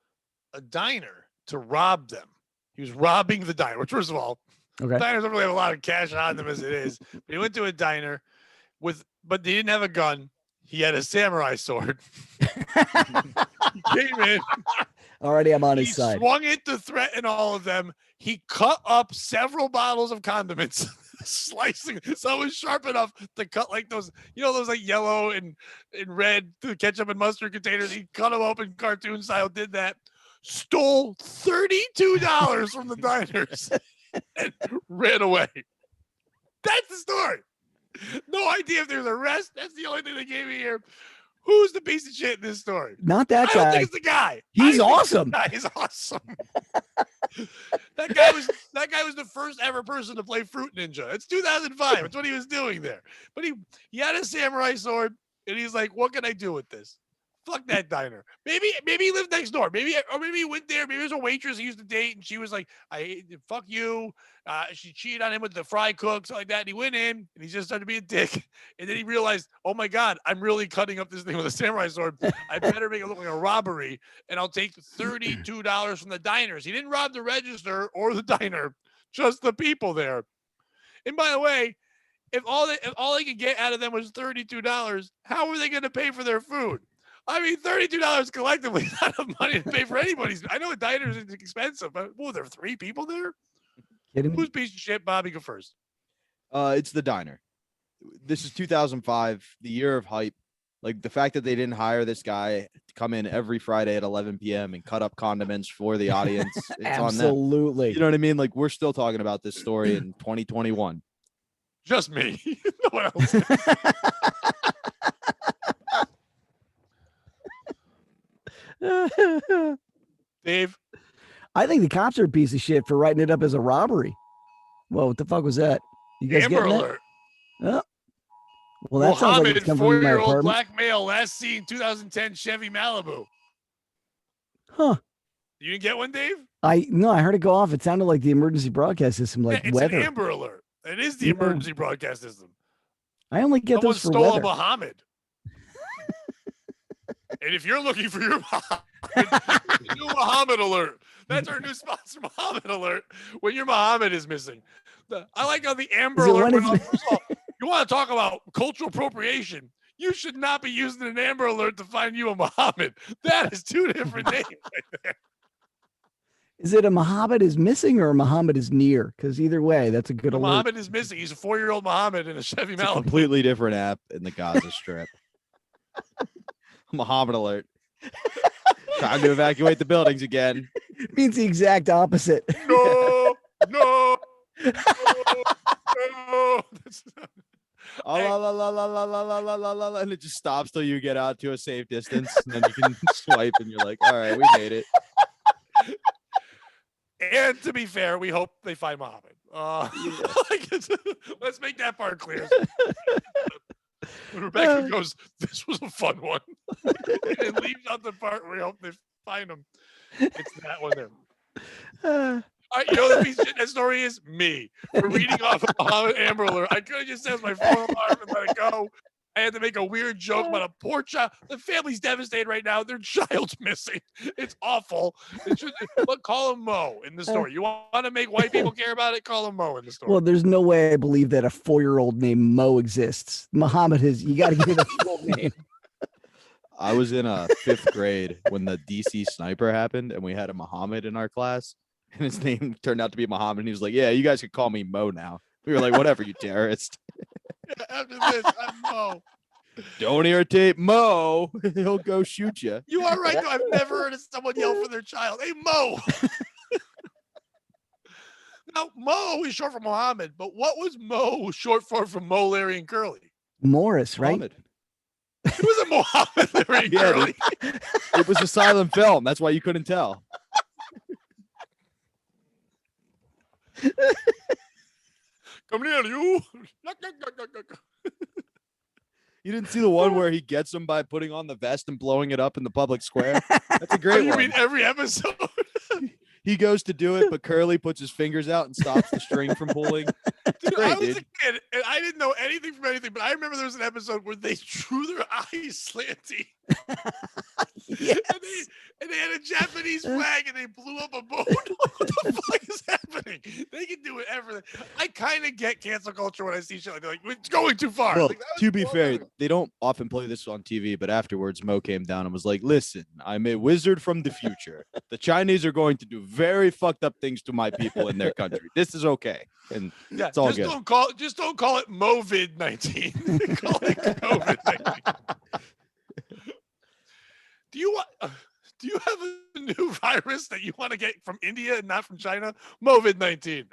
diner to rob them. He was robbing the diner, which, first of all, Okay. diners don't really have a lot of cash on them as it is. But he went to a diner but he didn't have a gun. He had a samurai sword. He came in. Already, I'm on He his side. swung it to threaten all of them. He cut up several bottles of condiments, slicing. So it was sharp enough to cut like those, those like yellow and red ketchup and mustard containers. He cut them open cartoon style, did that, stole $32 from the diners and ran away. That's the story. No idea if there's a rest. That's the only thing they gave me here. Who's the piece of shit in this story? Not that I don't guy. think it's the guy. He's awesome. That guy is awesome. That guy was the first ever person to play Fruit Ninja. It's 2005. That's what he was doing there. But he had a samurai sword, and he's like, "What can I do with this? Fuck that diner. Maybe he lived next door. Maybe he went there. Maybe there's a waitress he used to date, and she was like, fuck you." She cheated on him with the fry cook, something like that. And he went in, and he just started to be a dick. And then he realized, oh my God, I'm really cutting up this thing with a samurai sword. I better make it look like a robbery, and I'll take $32 from the diners. He didn't rob the register or the diner, just the people there. And by the way, if all they could get out of them was $32, how were they going to pay for their food? I mean, $32 collectively is not enough money to pay for anybody's. I know a diner is expensive, but there are 3 people there? Kidding me? Who's piece of shit? Bobby, go first. It's the diner. This is 2005, the year of hype. Like the fact that they didn't hire this guy to come in every Friday at 11 p.m. and cut up condiments for the audience. It's on them. Absolutely. You know what I mean? Like we're still talking about this story in 2021. Just me. No one else. Dave? I think the cops are a piece of shit for writing it up as a robbery. Well, what the fuck was that? You guys Amber getting Alert. that? Oh. Well, that sounds like it's Mohammed, coming from my 4-year-old apartment. black male, last seen 2010 Chevy Malibu. Huh. You didn't get one, Dave? I heard it go off. It sounded like the emergency broadcast system, like Yeah, it's weather. an Amber Alert. It is the Yeah. emergency broadcast system. I only get Someone those for stole weather. a Muhammad. And if you're looking for your Muhammad, new Muhammad Alert. That's our new sponsor, Muhammad Alert. When your Muhammad is missing. I like how the Amber Is it Alert when went it's- off. First of all, you want to talk about cultural appropriation? You should not be using an Amber Alert to find you a Muhammad. That is 2 different names right there. Is it a Muhammad is missing or a Muhammad is near? Because either way, that's a good The alert. Muhammad is missing. He's a 4-year-old Muhammad in a Chevy It's a Malibu. completely different app in the Gaza Strip. Muhammad alert. Time to evacuate the buildings again. Means the exact opposite. No, no, no, no. Oh, la, la, la, la, la, la, la, la, la, la, la, and it just stops till you get out to a safe distance, and then you can swipe, and you're like, all right, we made it. And to be fair, we hope they find Muhammad. Let's make that part clear. When Rebecca goes, this was a fun one. And leaves out the part where we hope they find him. It's that one there. All right, you know the piece of shit that story is? Me. For reading off of Muhammad Amber Alert. I could have just said my phone alarm and let it go. I had to make a weird joke about a poor child. The family's devastated right now. Their child's missing. It's awful. But call him Mo in the story. You want to make white people care about it? Call him Mo in the story. Well, there's no way I believe that a 4-year-old named Mo exists. Muhammad is. You got to give it a full name. I was in a 5th grade when the DC sniper happened, and we had a Muhammad in our class, and his name turned out to be Muhammad. And he was like, "Yeah, you guys can call me Mo now." We were like, "Whatever, you terrorist." Yeah, after this, I'm Mo. Don't irritate Mo. He'll go shoot you. You are right, though. I've never heard of someone yell for their child. Hey, Mo. Now, Mo is short for Muhammad, but what was Mo short for Mo, Larry, and Curly? Morris, right? Muhammad. It wasn't Muhammad, Larry, and Curly. It was a silent film. That's why you couldn't tell. Come here, you. You didn't see the one where he gets him by putting on the vest and blowing it up in the public square? That's a great You one. mean every episode? He goes to do it, but Curly puts his fingers out and stops the string from pulling. Dude, Great, I was dude. a kid, and I didn't know anything from anything, but I remember there was an episode where they drew their eyes slanty. Yes. And they had a Japanese flag and they blew up a boat. What the fuck is happening? They can do whatever. I kind of get cancel culture when I see shit like that. Like, it's going too far. Well, Like, that was to be well fair, done. they don't often play this on TV, but afterwards, Mo came down and was like, "Listen, I'm a wizard from the future. The Chinese are going to do very fucked up things to my people in their country. This is okay." And Yeah, it's all just good. don't call it Movid-19. Call it COVID-19. Do you have a new virus that you want to get from India and not from China? Movid-19.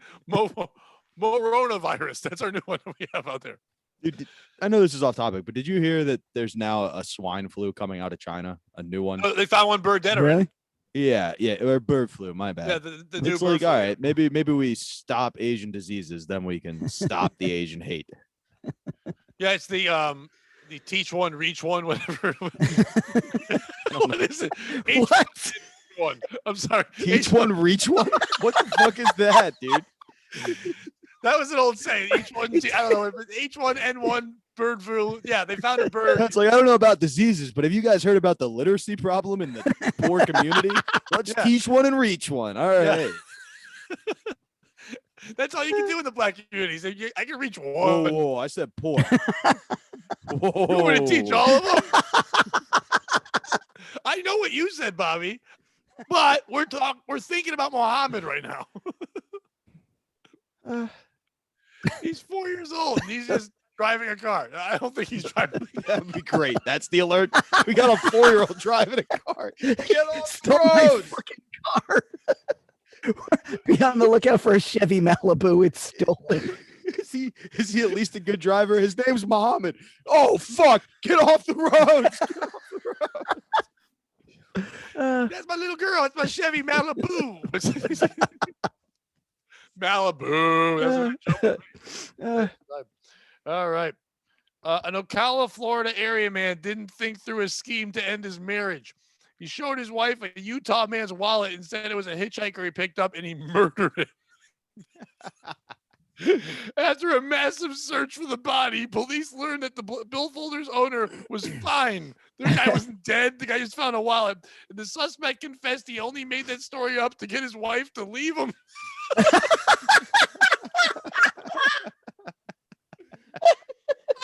Coronavirus. That's our new one that we have out there. Dude, I know this is off topic, but did you hear that there's now a swine flu coming out of China? A new one? Oh, they found one bird dead already. Really? Yeah, or bird flu. My bad. Yeah, the new It's bird like, flu. all right, maybe we stop Asian diseases, then we can stop the Asian hate. Yeah, it's the teach one, reach one, whatever. What is it? What? One. I'm sorry. Teach one, reach one. What the fuck is that, dude? That was an old saying. H1, I don't know, but H1N1 bird flu. Yeah, they found a bird. That's like, I don't know about diseases, but have you guys heard about the literacy problem in the poor community? Let's Yeah. teach one and reach one. All right. Yeah. That's all you can do in the black community. So I can reach Whoa, one. whoa, I said poor. Whoa. You want to teach all of them? I know what you said, Bobby, but we're thinking about Muhammad right now. He's 4 years old. And he's just driving a car. I don't think he's driving. That would be great. That's the alert. We got a 4-year-old driving a car. Get off Stole the my road. fucking car. Be on the lookout for a Chevy Malibu. It's stolen. Is he at least a good driver? His name's Muhammad. Oh fuck! Get off the road. That's my little girl. It's my Chevy Malibu. Malibu. That's what I'm joking. All right. An Ocala, Florida area man didn't think through a scheme to end his marriage. He showed his wife a Utah man's wallet and said it was a hitchhiker he picked up, and he murdered him. After a massive search for the body, police learned that the billfolder's owner was fine. The guy wasn't dead. The guy just found a wallet. And the suspect confessed he only made that story up to get his wife to leave him. I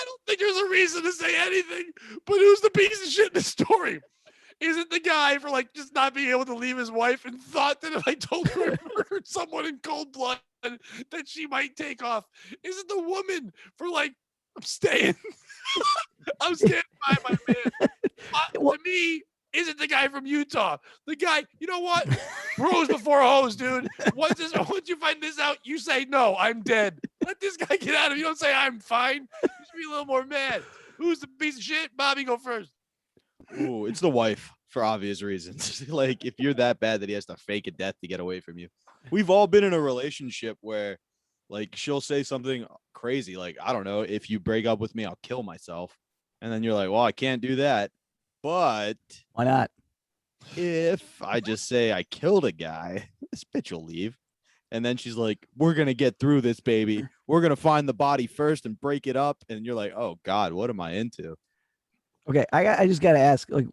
don't think there's a reason to say anything, but who's the piece of shit in the story? Is it the guy for like just not being able to leave his wife and thought that if I told her I murdered someone in cold blood that she might take off? Is it the woman for like, I'm staying? I'm standing by my man. To me, is it the guy from Utah? The guy, you know what? Bros before hoes, dude. Once you find this out, you say, no, I'm dead. Let this guy get out of it. You don't say, I'm fine. You should be a little more mad. Who's the piece of shit? Bobby, go first. Ooh, it's the wife for obvious reasons. Like, if you're that bad that he has to fake a death to get away from you. We've all been in a relationship where, like, she'll say something crazy, like, I don't know, if you break up with me, I'll kill myself. And then you're like, well, I can't do that. But Why not? if I just say I killed a guy, this bitch will leave. And then she's like, we're going to get through this, baby. we're gonna find the body first and break it up, and you're like, oh God, what am I into? Okay, I just got to ask, like,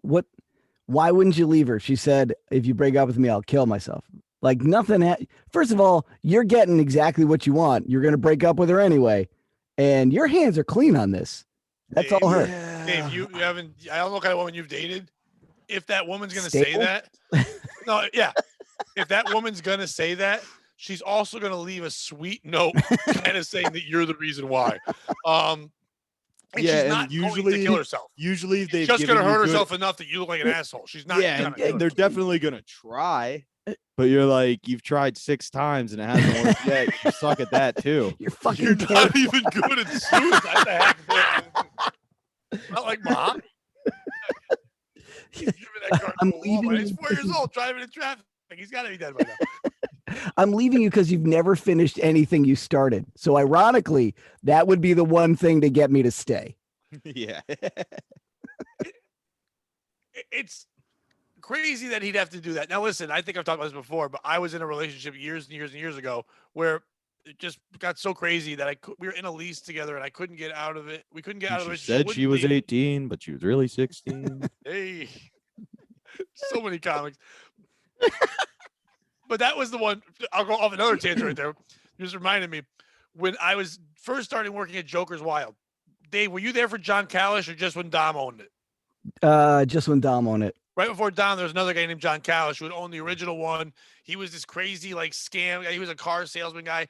why wouldn't you leave her? She said, if you break up with me, I'll kill myself. Like, nothing. First of all, you're getting exactly what you want. You're going to break up with her anyway. And your hands are clean on this. That's Dave, all her. Dave, you haven't, I don't know what kind of woman you've dated. If that woman's going to say Stable? that, no, yeah. If that woman's going to say that, she's also going to leave a sweet note kind of saying that you're the reason why. And she's not going to kill herself. Usually they've She's just given going to you hurt good- herself enough that you look like an asshole. She's not Yeah, gonna and do they're it. definitely gonna try. But you're like, you've tried 6 times and it hasn't worked yet. You suck at that too. You're fucking You're terrible. not even good at suicide. Not like mom. He's driven that car I'm to a wall, leaving man. He's you 4 years old driving in traffic. He's got to be dead by now. I'm leaving you because you've never finished anything you started. So ironically, that would be the one thing to get me to stay. Yeah. It's crazy that he'd have to do that. Now, listen, I think I've talked about this before, but I was in a relationship years and years and years ago where it just got so crazy that we were in a lease together and I couldn't get out of it. We couldn't get out of it. She said she was 18, but she was really 16. Hey, so many comics. But that was the one. I'll go off another tangent right there. You just reminded me when I was first starting working at Joker's Wild. Dave, were you there for John Callish or just when Dom owned it? Just when Dom owned it. Right before Dom, there was another guy named John Callish who had owned the original one. He was this crazy like scam guy. He was a car salesman guy.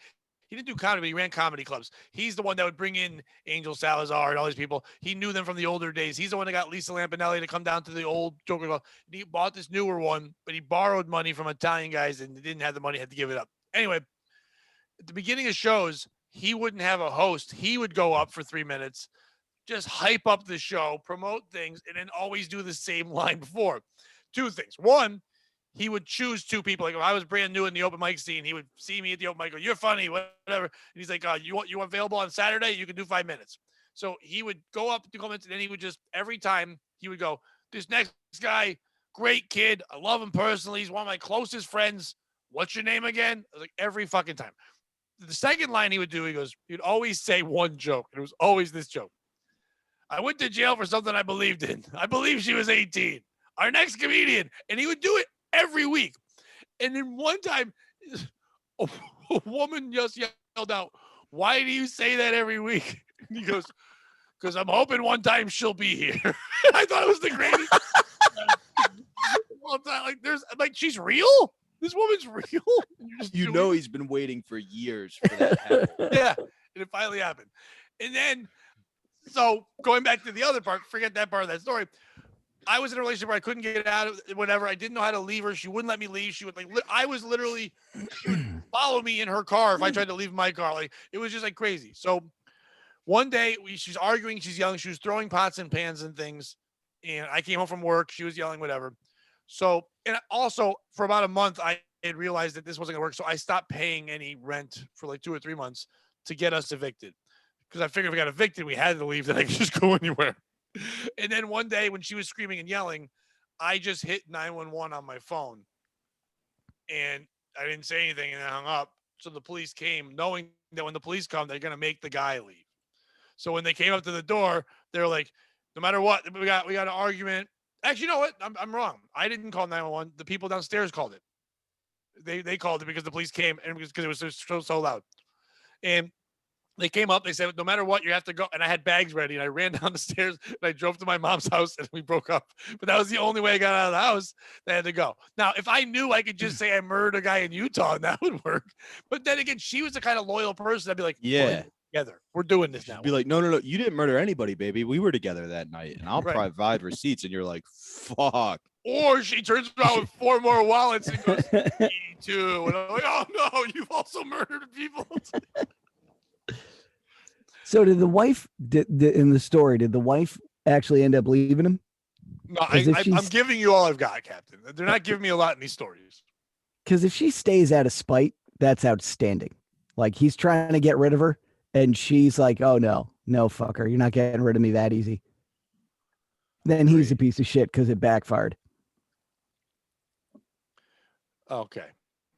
He didn't do comedy, but he ran comedy clubs. He's the one that would bring in Angel Salazar and all these people. He knew them from the older days. He's the one that got Lisa Lampanelli to come down to the old Joker Club. He bought this newer one, but he borrowed money from Italian guys and didn't have the money, had to give it up. Anyway, at the beginning of shows, he wouldn't have a host. He would go up for 3 minutes, just hype up the show, promote things, and then always do the same line before. 2 things. One, he would choose 2 people. Like if I was brand new in the open mic scene, he would see me at the open mic, go, "You're funny, whatever." And he's like, you available on Saturday? You can do 5 minutes. So he would go up to comments, and then he would just, every time he would go, "This next guy, great kid. I love him personally. He's one of my closest friends. What's your name again?" I was like, every fucking time. The second line he would do, he'd always say one joke. And it was always this joke. "I went to jail for something I believed in. I believe she was 18. Our next comedian." And he would do it every week. And then one time, a woman just yelled out, "Why do you say that every week?" And he goes, "Because I'm hoping one time she'll be here." I thought it was the greatest. Like, she's real? This woman's real? You know he's been waiting for years for that to happen. Yeah, and it finally happened. And then, so going back to the other part, forget that part of that story. I was in a relationship where I couldn't get out of whatever. I didn't know how to leave her. She wouldn't let me leave. She would I was literally, she would follow me in her car if I tried to leave my car. Like, it was just like crazy. So one day she's arguing. She's yelling. She was throwing pots and pans and things. And I came home from work. She was yelling, whatever. So, and also for about a month, I had realized that this wasn't gonna work. So I stopped paying any rent for like 2 or 3 months to get us evicted. Because I figured if we got evicted, we had to leave, then I could just go anywhere. And then one day when she was screaming and yelling, I just hit 911 on my phone. And I didn't say anything and I hung up. So the police came, knowing that when the police come, they're going to make the guy leave. So when they came up to the door, they're like, "No matter what, we got an argument." Actually, you know what? I'm wrong. I didn't call 911. The people downstairs called it. They called it because the police came and because it was so loud. And they came up, they said, "No matter what, you have to go." And I had bags ready and I ran down the stairs and I drove to my mom's house and we broke up. But that was the only way I got out of the house. They had to go. Now, if I knew I could just say I murdered a guy in Utah, that would work. But then again, she was the kind of loyal person. I'd be like, Yeah. Together. We're doing this now. Be like, no. You didn't murder anybody, baby. We were together that night. And I'll provide receipts. And you're like, fuck. Or she turns around with 4 more wallets and goes, "Me too." And I'm like, "Oh no, you've also murdered people." So did the wife, in the story, did the wife actually end up leaving him? No, I'm giving you all I've got, Captain. They're not giving me a lot in these stories. Because if she stays out of spite, that's outstanding. Like, he's trying to get rid of her, and she's like, "Oh, no, fucker. You're not getting rid of me that easy." Then he's a piece of shit because it backfired. Okay.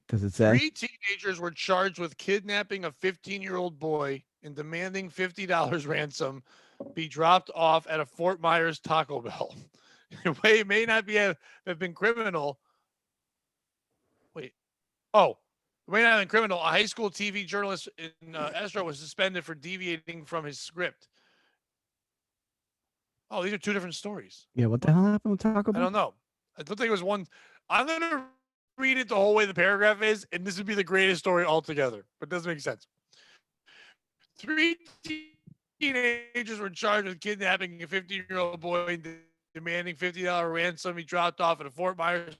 Does it say? 3 teenagers were charged with kidnapping a 15-year-old boy and demanding $50 ransom be dropped off at a Fort Myers Taco Bell. It may not have been criminal. Wait. Oh, it may not have been criminal. A high school TV journalist in Estro was suspended for deviating from his script. Oh, these are 2 different stories. Yeah, what the hell happened with Taco I Bell? don't know. I don't think it was one. I'm going to read it the whole way the paragraph is, and this would be the greatest story altogether, but it doesn't make sense. 3 teenagers were charged with kidnapping a 15-year-old boy and demanding $50 ransom. He dropped off at a Fort Myers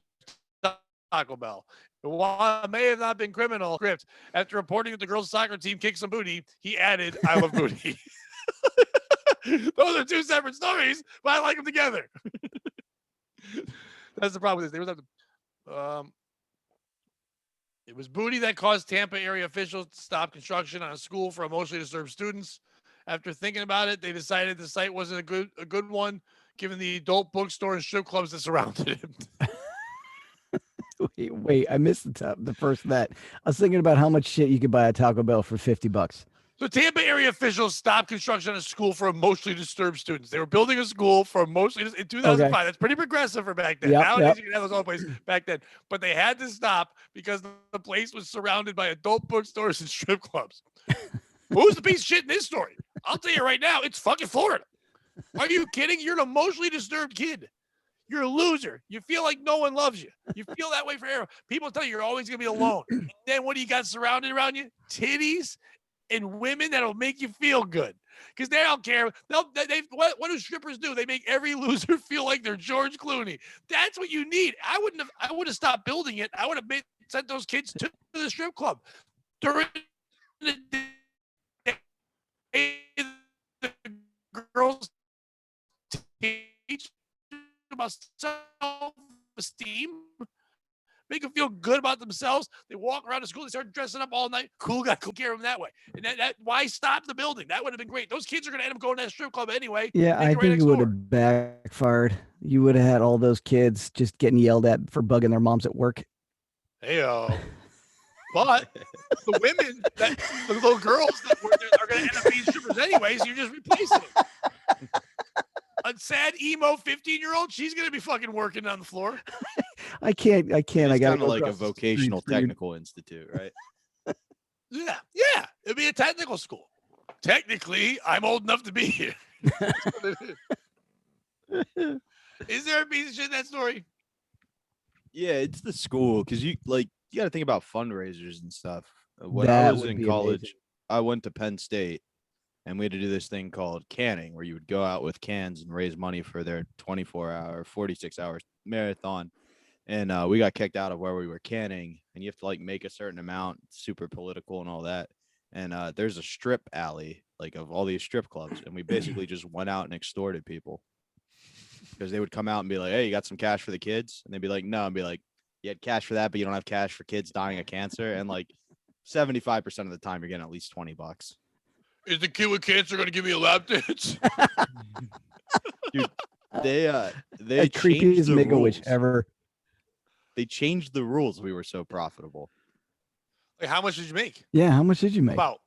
Taco Bell. While it may have not been criminal script, after reporting that the girls' soccer team kicked some booty, he added, "I love booty." Those are 2 separate stories, but I like them together. That's the problem with this. It was booty that caused Tampa area officials to stop construction on a school for emotionally disturbed students. After thinking about it, they decided the site wasn't a good one, given the adult bookstore and strip clubs that surrounded it. Wait, I missed the first that. I was thinking about how much shit you could buy at Taco Bell for $50. So Tampa area officials stopped construction on a school for emotionally disturbed students. They were building a school for emotionally in 2005. Okay. That's pretty progressive for back then. Nowadays, you can have those other places back then. But they had to stop because the place was surrounded by adult bookstores and strip clubs. Who's the piece of shit in this story? I'll tell you right now, it's fucking Florida. Are you kidding? You're an emotionally disturbed kid. You're a loser. You feel like no one loves you. You feel that way forever. People tell you you're always going to be alone. And then what do you got surrounded around you? Titties and women that'll make you feel good. Because they don't care. What do strippers do? They make every loser feel like they're George Clooney. That's what you need. I would have stopped building it. I would have sent those kids to the strip club. During the day, the girls teach about self-esteem, make them feel good about themselves. They walk around the school, they start dressing up all night. Cool guy, cool care of them that way. And that why stop the building? That would have been great. Those kids are going to end up going to that strip club anyway. Yeah, I think it would have backfired. You would have had all those kids just getting yelled at for bugging their moms at work. Hey-o. But the women, the little girls that are going to end up being strippers anyway, so you're just replacing it. A sad emo 15-year-old, she's gonna be fucking working on the floor. I can't. It's I got kind of like a vocational technical institute, right? Yeah. It'd be a technical school. Technically, I'm old enough to be here. Is there a piece of shit in that story? Yeah, it's the school because you got to think about fundraisers and stuff. When I was in college, amazing. I went to Penn State. And we had to do this thing called canning, where you would go out with cans and raise money for their 24-hour, 46-hour marathon. And we got kicked out of where we were canning. And you have to make a certain amount, super political and all that. And there's a strip alley, of all these strip clubs. And we basically just went out and extorted people. Because they would come out and be like, "Hey, you got some cash for the kids?" And they'd be like, "No." And be like, "You had cash for that, but you don't have cash for kids dying of cancer." And 75% of the time, you're getting at least $20. Is the kid with cancer going to give me a lap dance? Dude, they creepy as Make-A-Wish ever. They changed the rules. We were so profitable. How much did you make? Yeah, how much did you make? About.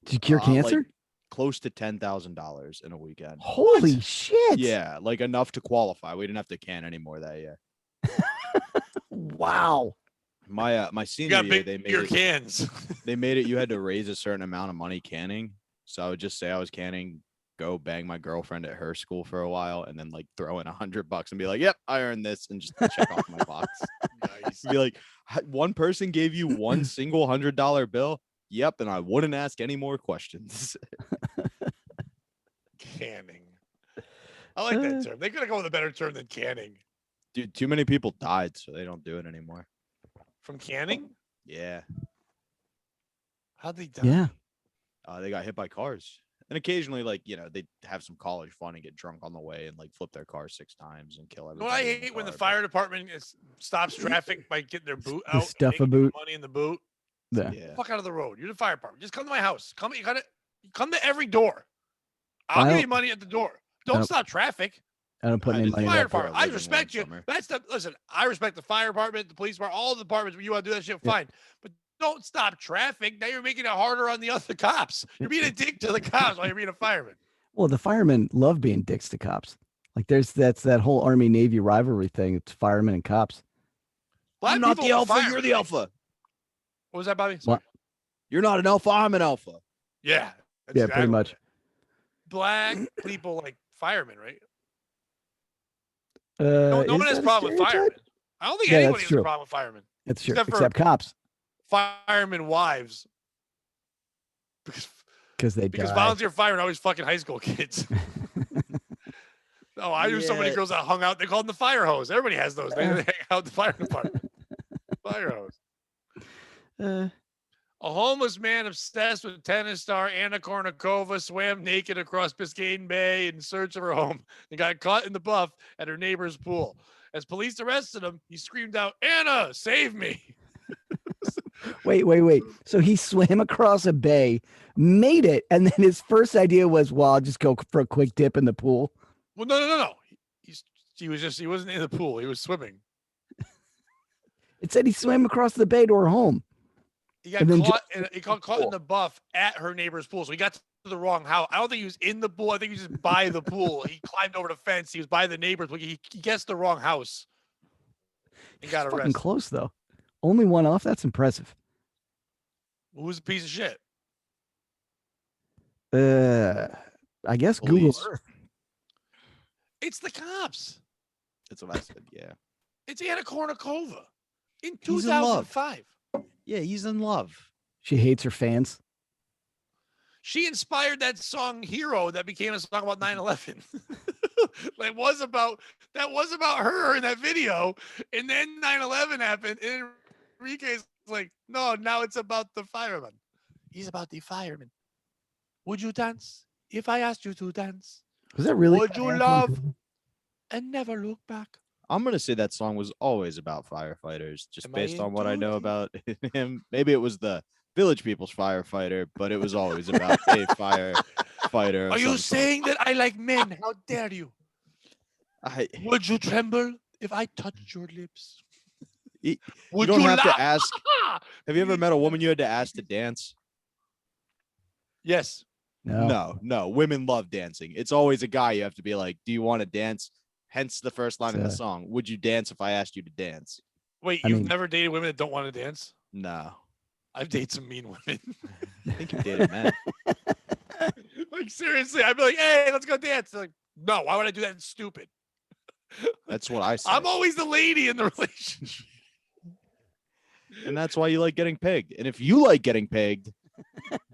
Did you cure cancer? Close to $10,000 in a weekend. Holy shit! Yeah, enough to qualify. We didn't have to can anymore that year. Wow. My senior year, they made your cans. They made it. You had to raise a certain amount of money canning. So I would just say I was canning, go bang my girlfriend at her school for a while, and then throw in $100 and be like, "Yep, I earned this," and just check off my box. Nice. Be like, one person gave you one single $100 bill. Yep, and I wouldn't ask any more questions. Canning. I like that term. They could have gone with a better term than canning. Dude, too many people died, so they don't do it anymore. From canning? Yeah. How'd they die? Yeah. They got hit by cars. And occasionally, they have some college fun and get drunk on the way and flip their car 6 times and kill everybody. I hate when the fire department stops traffic by getting their boot out, stuff a boot, money in the boot. Yeah. Fuck out of the road. You're the fire department. Just come to my house. Come to every door. I'll give you money at the door. Don't stop traffic. I don't put any money in Fire that. department. I respect you. Listen, I respect the fire department, the police department, all the departments where you want to do that shit, fine. But don't stop traffic. Now you're making it harder on the other cops. You're being a dick to the cops while you're being a fireman. Well, the firemen love being dicks to cops. Like that's that whole Army Navy rivalry thing. It's firemen and cops. I'm not the alpha. You're the alpha. What was that, Bobby? Sorry. You're not an alpha. I'm an alpha. Yeah. Yeah, pretty much. Black people like firemen, right? No one has a problem with firemen. I don't think anybody has a problem with firemen. That's true. Except cops. Firemen wives. Because volunteer firemen are always fucking high school kids. I knew so many girls that hung out. They called them the fire hose. Everybody has those. They hang out in the fire department. Fire hose. A homeless man obsessed with tennis star Anna Kournikova swam naked across Biscayne Bay in search of her home and got caught in the buff at her neighbor's pool. As police arrested him, he screamed out, "Anna, save me!" Wait. So he swam across a bay, made it, and then his first idea was, well, I'll just go for a quick dip in the pool. Well, no. He wasn't in the pool. He was swimming. It said he swam across the bay to her home. He got caught in the buff at her neighbor's pool. So he got to the wrong house. I don't think he was in the pool. I think he was just by the pool. He climbed over the fence. He was by the neighbor's pool. He guessed the wrong house. And got arrested. Fucking close, though. Only one off. That's impressive. Who's a piece of shit? I guess Police. Google Earth. It's the cops. That's what I said. Yeah. It's Anna Kournikova in He's in love. 2005. Yeah, he's in love. She hates her fans. She inspired that song "Hero" that became a song about 9/11. That was about her in that video, and then 9/11 happened, and Enrique's like, no, now it's about the fireman. He's about the fireman. Would you dance if I asked you to dance? Was that really? Would you love and never look back? I'm going to say that song was always about firefighters, just based on what I know about him. Maybe it was the Village People's firefighter, but it was always about a firefighter. Are you saying that I like men? How dare you? Would you tremble if I touched your lips? You don't have to ask. Have you ever met a woman you had to ask to dance? Yes. No. Women love dancing. It's always a guy you have to be like, do you want to dance? Hence the first line of the song. Would you dance if I asked you to dance? Wait, you've never dated women that don't want to dance? No. I've dated some mean women. I think you dated men. Like, seriously, I'd be like, hey, let's go dance. They're like, no, why would I do that? It's stupid. That's what I say. I'm always the lady in the relationship. And that's why you like getting pegged. And if you like getting pegged,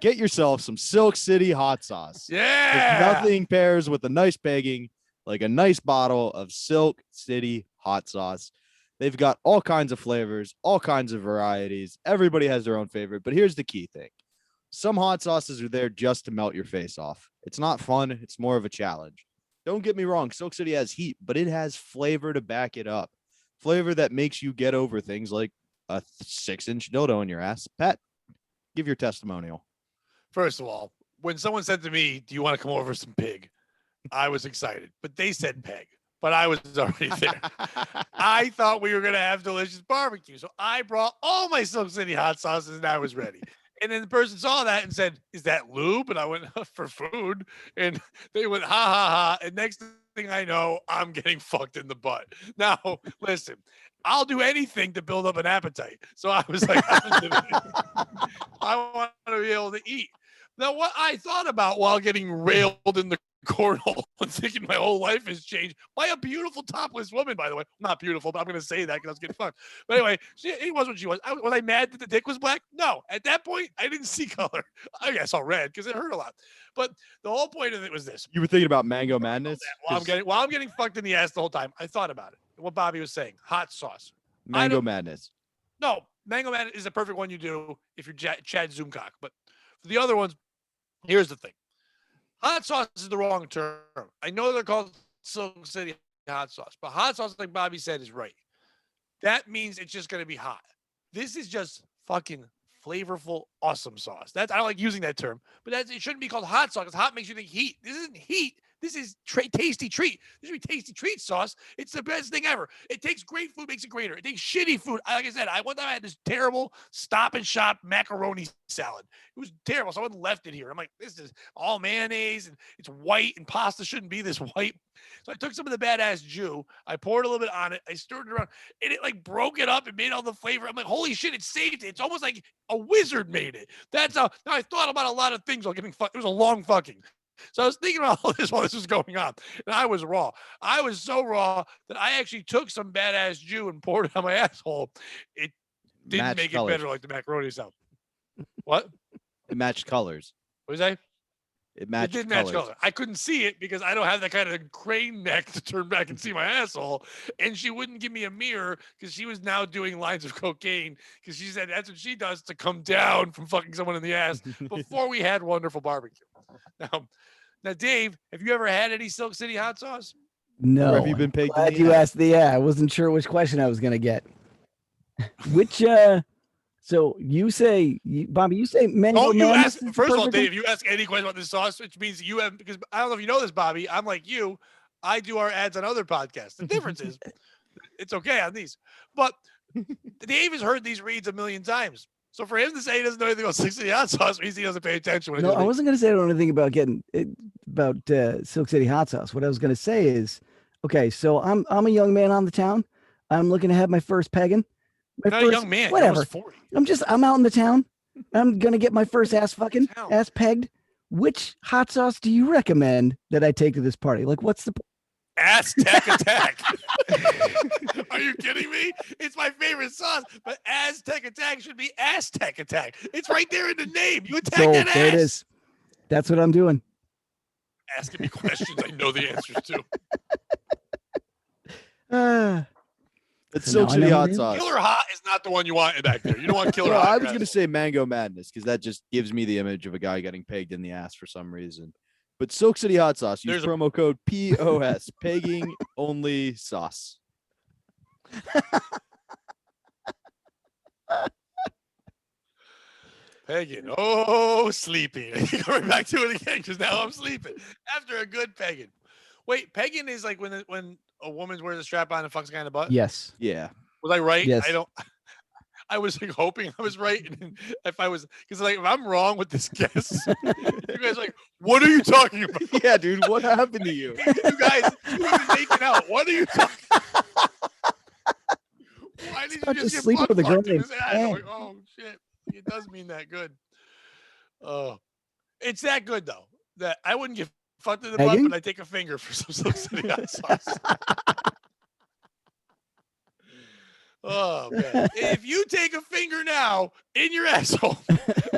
get yourself some Silk City hot sauce. Yeah. Nothing pairs with a nice pegging like a nice bottle of Silk City hot sauce. They've got all kinds of flavors, all kinds of varieties. Everybody has their own favorite. But here's the key thing. Some hot sauces are there just to melt your face off. It's not fun. It's more of a challenge. Don't get me wrong. Silk City has heat, but it has flavor to back it up. Flavor that makes you get over things like a 6-inch dildo in your ass. Pat, give your testimonial. First of all, when someone said to me, do you want to come over for some pig? I was excited, but they said peg, but I was already there. I thought we were going to have delicious barbecue. So I brought all my Silk City hot sauces and I was ready. And then the person saw that and said, is that lube? And I went, for food. And they went, ha, ha, ha. And next thing I know, I'm getting fucked in the butt. Now, listen, I'll do anything to build up an appetite. So I was like, I want to be able to eat. Now, what I thought about while getting railed in the cornhole and thinking my whole life has changed by a beautiful topless woman, by the way. Not beautiful, but I'm going to say that because I was getting fun. But anyway, it was what she was. Was I mad that the dick was black? No. At that point, I didn't see color. I guess I saw red because it hurt a lot. But the whole point of it was this. You were thinking about Mango Madness? While I'm getting fucked in the ass the whole time, I thought about it. What Bobby was saying. Hot sauce. Mango Madness. No. Mango Madness is a perfect one you do if you're Chad Zoomcock. But for the other ones, here's the thing. Hot sauce is the wrong term. I know they're called Silk City hot sauce, but hot sauce, like Bobby said, is right. That means it's just going to be hot. This is just fucking flavorful, awesome sauce. I don't like using that term, but it shouldn't be called hot sauce because hot makes you think heat. This isn't heat. This is tasty treat. This should be tasty treat sauce. It's the best thing ever. It takes great food, makes it greater. It takes shitty food. Like I said, one time I had this terrible Stop and Shop macaroni salad. It was terrible. Someone left it here. I'm like, this is all mayonnaise and it's white and pasta shouldn't be this white. So I took some of the badass Jew. I poured a little bit on it. I stirred it around and it like broke it up and made all the flavor. I'm like, holy shit, it saved it. It's almost like a wizard made it. That's how. Now I thought about a lot of things while getting fucked. It was a long fucking. So I was thinking about all this while this was going on, and I was raw. I was so raw that I actually took some badass Jew and poured it on my asshole. It didn't Matched make colors. it better like the macaroni salad. What? It matched colors. What was I? It matched It did colors. match color. I couldn't see it because I don't have that kind of crane neck to turn back and see my asshole. And she wouldn't give me a mirror because she was now doing lines of cocaine because she said that's what she does to come down from fucking someone in the ass before we had wonderful barbecue. Now, Dave, have you ever had any Silk City hot sauce? No. Or have you been pegged in Glad the you ass? asked I wasn't sure which question I was going to get. Which, so you say, Bobby, you say mango Don't you madness ask, is the first of all, perfect one? Dave, you ask any question about this sauce, which means you have, because I don't know if you know this, Bobby, I'm like you, I do our ads on other podcasts. The difference is it's okay on these, but Dave has heard these reads a million times. So for him to say he doesn't know anything about Silk City hot sauce means he doesn't pay attention. When No, I wasn't going to say I don't know anything about Silk City hot sauce. What I was going to say is, okay, so I'm a young man on the town. I'm looking to have my first pegging. Not a young man. You're Whatever. almost 40. I'm out in the town. I'm going to get my first ass Town. pegged. Which hot sauce do you recommend that I take to this party? Like, what's the Aztec Attack. Are you kidding me? It's my favorite sauce, but Aztec Attack should be Aztec Attack. It's right there in the name. You attack that ass. There it is. That's what I'm doing. Asking me questions I know the answers to. It's So now Silk I City know what hot it is. sauce. Killer Hot is not the one you want back there. You don't want Killer Well, Hot. I in was your going to asshole. say Mango Madness because that just gives me the image of a guy getting pegged in the ass for some reason. But Silk City hot sauce, use There's a- promo code POS, pegging only sauce. Pegging. Oh, sleeping. Going back to it again because now I'm sleeping after a good pegging. Wait, pegging is like when a woman wears a strap on and fucks a guy in the butt. Yes. Yeah. Was I right? Yes. I don't. I was like hoping I was right, and if I was, because like if I'm wrong with this guess, you guys are like, what are you talking about? Yeah, dude. What happened to you? You guys, you have been making out. What are you talking? Why did you not just just get sleeping with a girl fucked in named his ass? I'm like, Pam. oh shit, it does mean that good. Oh, it's that good though that I wouldn't get fucked in the butt, Pegging? but I take a finger for some Silk City hot sauce. Oh man! If you take a finger now in your asshole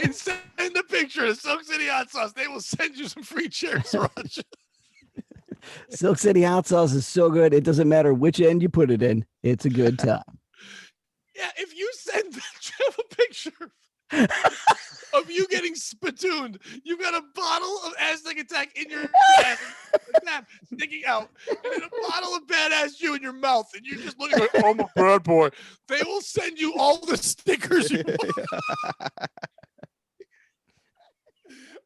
and send a picture of Silk City hot sauce, they will send you some free cherry sriracha. Silk City hot sauce is so good. It doesn't matter which end you put it in. It's a good time. Yeah, if you send a picture of you getting spittooned, you've got a bottle of Aztec Attack in your ass, sticking out, and then a bottle of badass Jew in your mouth, and you're just looking like, oh, I'm a bad boy. They will send you all the stickers you want.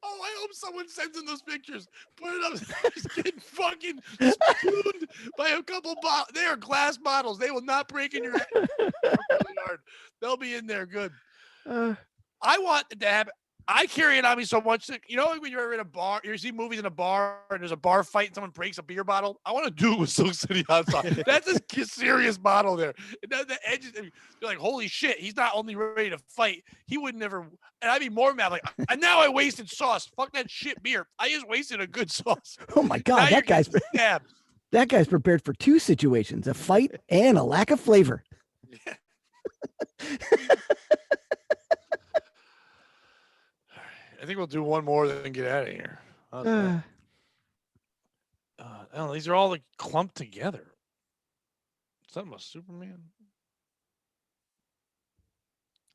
Oh, I hope someone sends in those pictures. Put it up. Just getting fucking spittooned by a couple bottles. They are glass bottles. They will not break in your head. Really hard. They'll be in there good. I want it to happen. I carry it on me so much that, you know, when you're in a bar, you see movies in a bar and there's a bar fight and someone breaks a beer bottle. I want to do it with Silk City hot sauce. That's a serious bottle there. The edges, you're like, holy shit, he's not only ready to fight, he would never. And I'd be more mad. Like, and now I wasted sauce. Fuck that shit beer. I just wasted a good sauce. Oh my God, Now you're stabbed. that guy's prepared for two situations: a fight and a lack of flavor. Yeah. I think we'll do one more then get out of here. How's that? I don't know, these are all like clumped together. Something about Superman.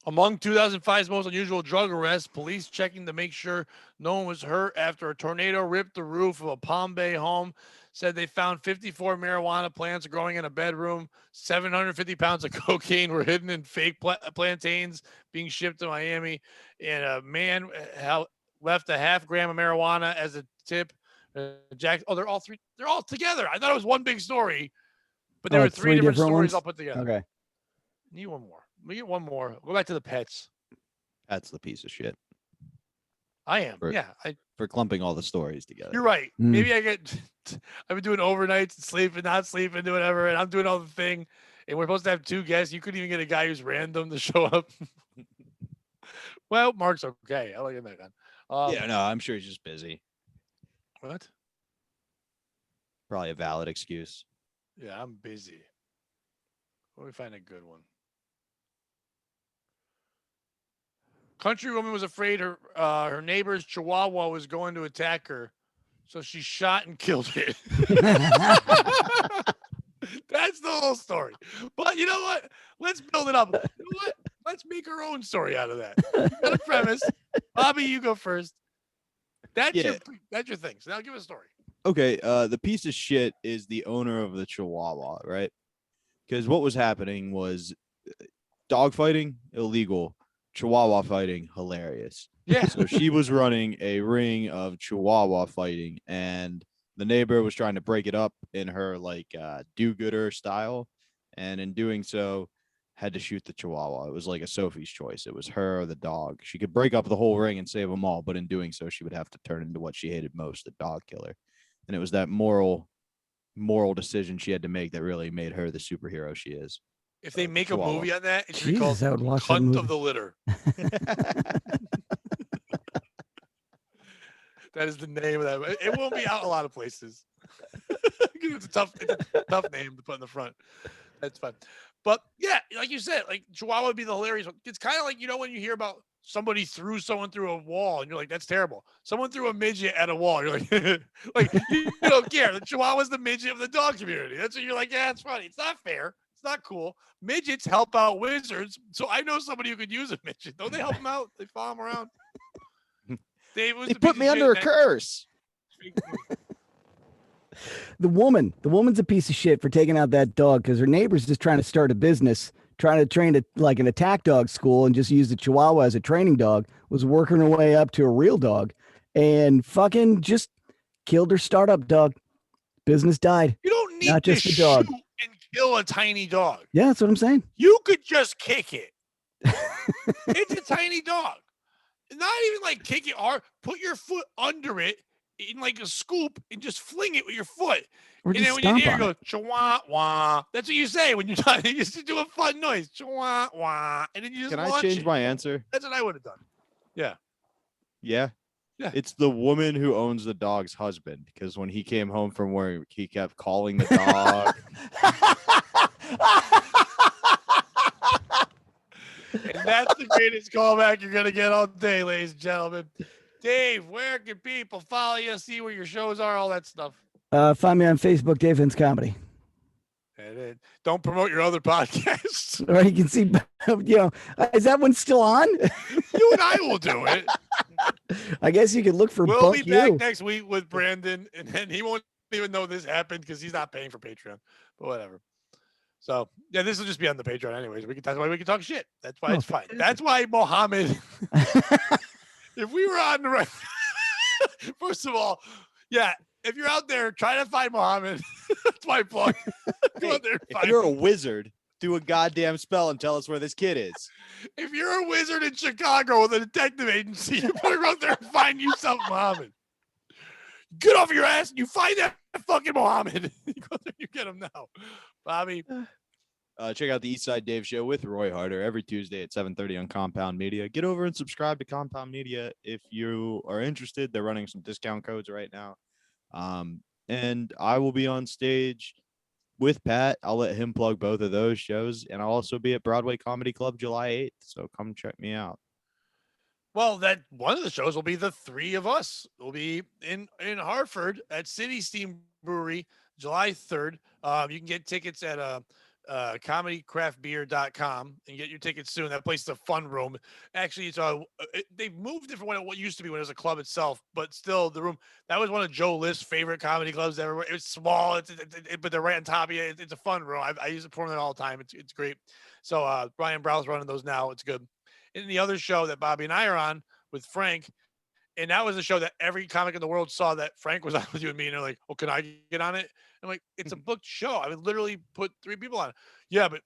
Among 2005's most unusual drug arrests, police checking to make sure no one was hurt after a tornado ripped the roof of a Palm Bay home. Said they found 54 marijuana plants growing in a bedroom. 750 pounds of cocaine were hidden in fake plantains being shipped to Miami. And a man left a half gram of marijuana as a tip Jack. Oh, they're all three. They're all together. I thought it was one big story, but there Oh, were it's three different stories ones? all put together. Okay. Need one more. We get one more. Go back to the pets. That's the piece of shit I am. For- Yeah. for clumping all the stories together. You're right. Mm. Maybe I get. I've been doing overnights and sleeping, not sleeping, doing whatever, and I'm doing all the thing. And we're supposed to have 2 guests. You couldn't even get a guy who's random to show up. Well, Mark's okay. I like him that guy. Yeah, no, I'm sure he's just busy. What? Probably a valid excuse. Yeah, I'm busy. Let me find a good one. Country woman was afraid her neighbor's chihuahua was going to attack her, so she shot and killed it. That's the whole story. But you know what? Let's build it up. You know what? Let's make our own story out of that. You got a premise. Bobby, you go first. That's your thing. So now give us a story. Okay, the piece of shit is the owner of the Chihuahua, right? Because what was happening was dog fighting, illegal. Chihuahua fighting, hilarious. Yeah. So she was running a ring of Chihuahua fighting, and the neighbor was trying to break it up in her do-gooder style, and in doing so, had to shoot the Chihuahua. It was like a Sophie's choice. It was her or the dog. She could break up the whole ring and save them all, but in doing so, she would have to turn into what she hated most, the dog killer. And it was that moral decision she had to make that really made her the superhero she is. If they make Chihuahua. a movie on that, it should be called Jesus, I would watch that Cunt movie. of the Litter. That is the name of that. It won't be out a lot of places. It's a tough name to put in the front. That's fine. But yeah, like you said, like Chihuahua would be the hilarious one. It's kind of like, when you hear about somebody threw someone through a wall and you're like, that's terrible. Someone threw a midget at a wall. You're like, like you don't care. The Chihuahua's the midget of the dog community. That's what you're like, yeah, it's funny. It's not fair. It's not cool. Midgets help out wizards. So I know somebody who could use a midget. Don't they help them out? They follow them around. Dave was They the put piece me of under a shit curse. The woman's a piece of shit for taking out that dog because her neighbor's just trying to start a business, trying to train it like an attack dog school and just use the Chihuahua as a training dog, was working her way up to a real dog and fucking just killed her startup dog. Business died. You don't need Not to just the dog. shoot and kill a tiny dog. Yeah, that's what I'm saying. You could just kick it. It's a tiny dog. Not even like kick it hard. Put your foot under it in like a scoop and just fling it with your foot. Or And just then when you stomp hear it on go it. chihuahua, that's what you say when you're done. You just do a fun noise, chihuahua, and then you just Can I launch change it. my answer? That's what I would have done. Yeah. Yeah. Yeah. It's the woman who owns the dog's husband, because when he came home from work, he kept calling the dog. And that's the greatest callback you're going to get all day, ladies and gentlemen. Dave, where can people follow you, see where your shows are, all that stuff? Find me on Facebook, Dave Hintz Comedy. And then don't promote your other podcasts. Or you can see, is that one still on? You and I will do it. I guess you could look for We'll Bunk be back U. next week with Brandon, and then he won't even know this happened because he's not paying for Patreon, but whatever. So yeah, this will just be on the Patreon anyways. That's why we can talk shit. That's why it's fine. That's why Mohammed. If we were on the right, first of all, yeah. If you're out there, try to find Mohammed. That's my plug. Go out there and If find you're a him. wizard, do a goddamn spell and tell us where this kid is. If you're a wizard in Chicago with a detective agency, you better go out there and find you some Mohammed. Get off your ass and you find that fucking Mohammed. You go there, you get him now. Bobby. Check out the East Side Dave Show with Roy Harder every Tuesday at 7:30 on Compound Media. Get over and subscribe to Compound Media if you are interested. They're running some discount codes right now. And I will be on stage with Pat. I'll let him plug both of those shows, and I'll also be at Broadway Comedy Club July 8th. So come check me out. Well, that one of the shows will be the three of us. We'll be in Hartford at City Steam Brewery July 3rd. You can get tickets at comedycraftbeer.com and get your tickets soon. That place is a fun room. Actually, they've moved it from what used to be when it was a club itself, but still the room, that was one of Joe List's favorite comedy clubs ever. It's small, but they're right on top of you. It's a fun room. I use it for them all the time. It's great. So Brian Brow's running those now. It's good. And the other show that Bobby and I are on with Frank And that was a show that every comic in the world saw that Frank was on with you and me, and they're like, "Oh, can I get on it?" I'm like, "It's a booked show. I would literally put 3 people on it." Yeah, but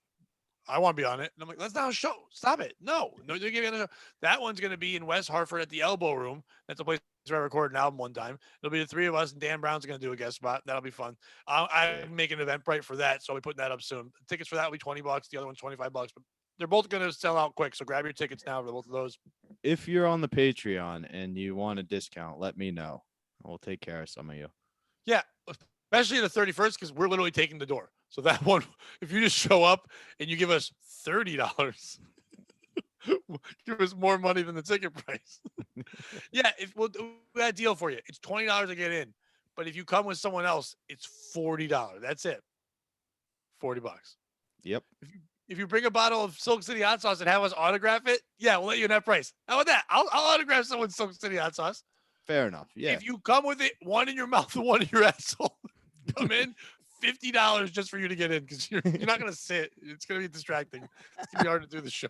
I want to be on it. And I'm like, "That's not a show. Stop it. No, they're giving it. That one's going to be in West Hartford at the Elbow Room. That's a place where I recorded an album one time. It'll be the 3 of us, and Dan Brown's going to do a guest spot. That'll be fun. I'm making an Eventbrite for that, so I'll be putting that up soon. Tickets for that will be $20. The other one's $25. But they're both going to sell out quick, so grab your tickets now for both of those. If you're on the Patreon and you want a discount, let me know. We'll take care of some of you. Yeah, especially the 31st, because we're literally taking the door. So that one, if you just show up and you give us $30, give us more money than the ticket price. Yeah, if we'll do that deal for you. It's $20 to get in, but if you come with someone else, it's $40. That's it. $40. Yep. If you bring a bottle of Silk City hot sauce and have us autograph it, yeah, we'll let you in that price. How about that? I'll autograph someone's Silk City hot sauce. Fair enough. Yeah. If you come with it, one in your mouth and one in your asshole, come in. $50 just for you to get in, because you're not gonna sit. It's gonna be distracting. It's gonna be hard to do the show.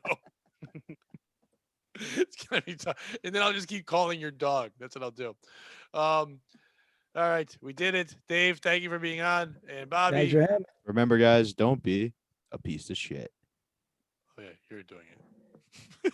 It's gonna be tough. And then I'll just keep calling your dog. That's what I'll do. All right, we did it. Dave, thank you for being on. And Bobby. Thanks for having me. Remember, guys, don't be a piece of shit. Oh yeah, you're doing it.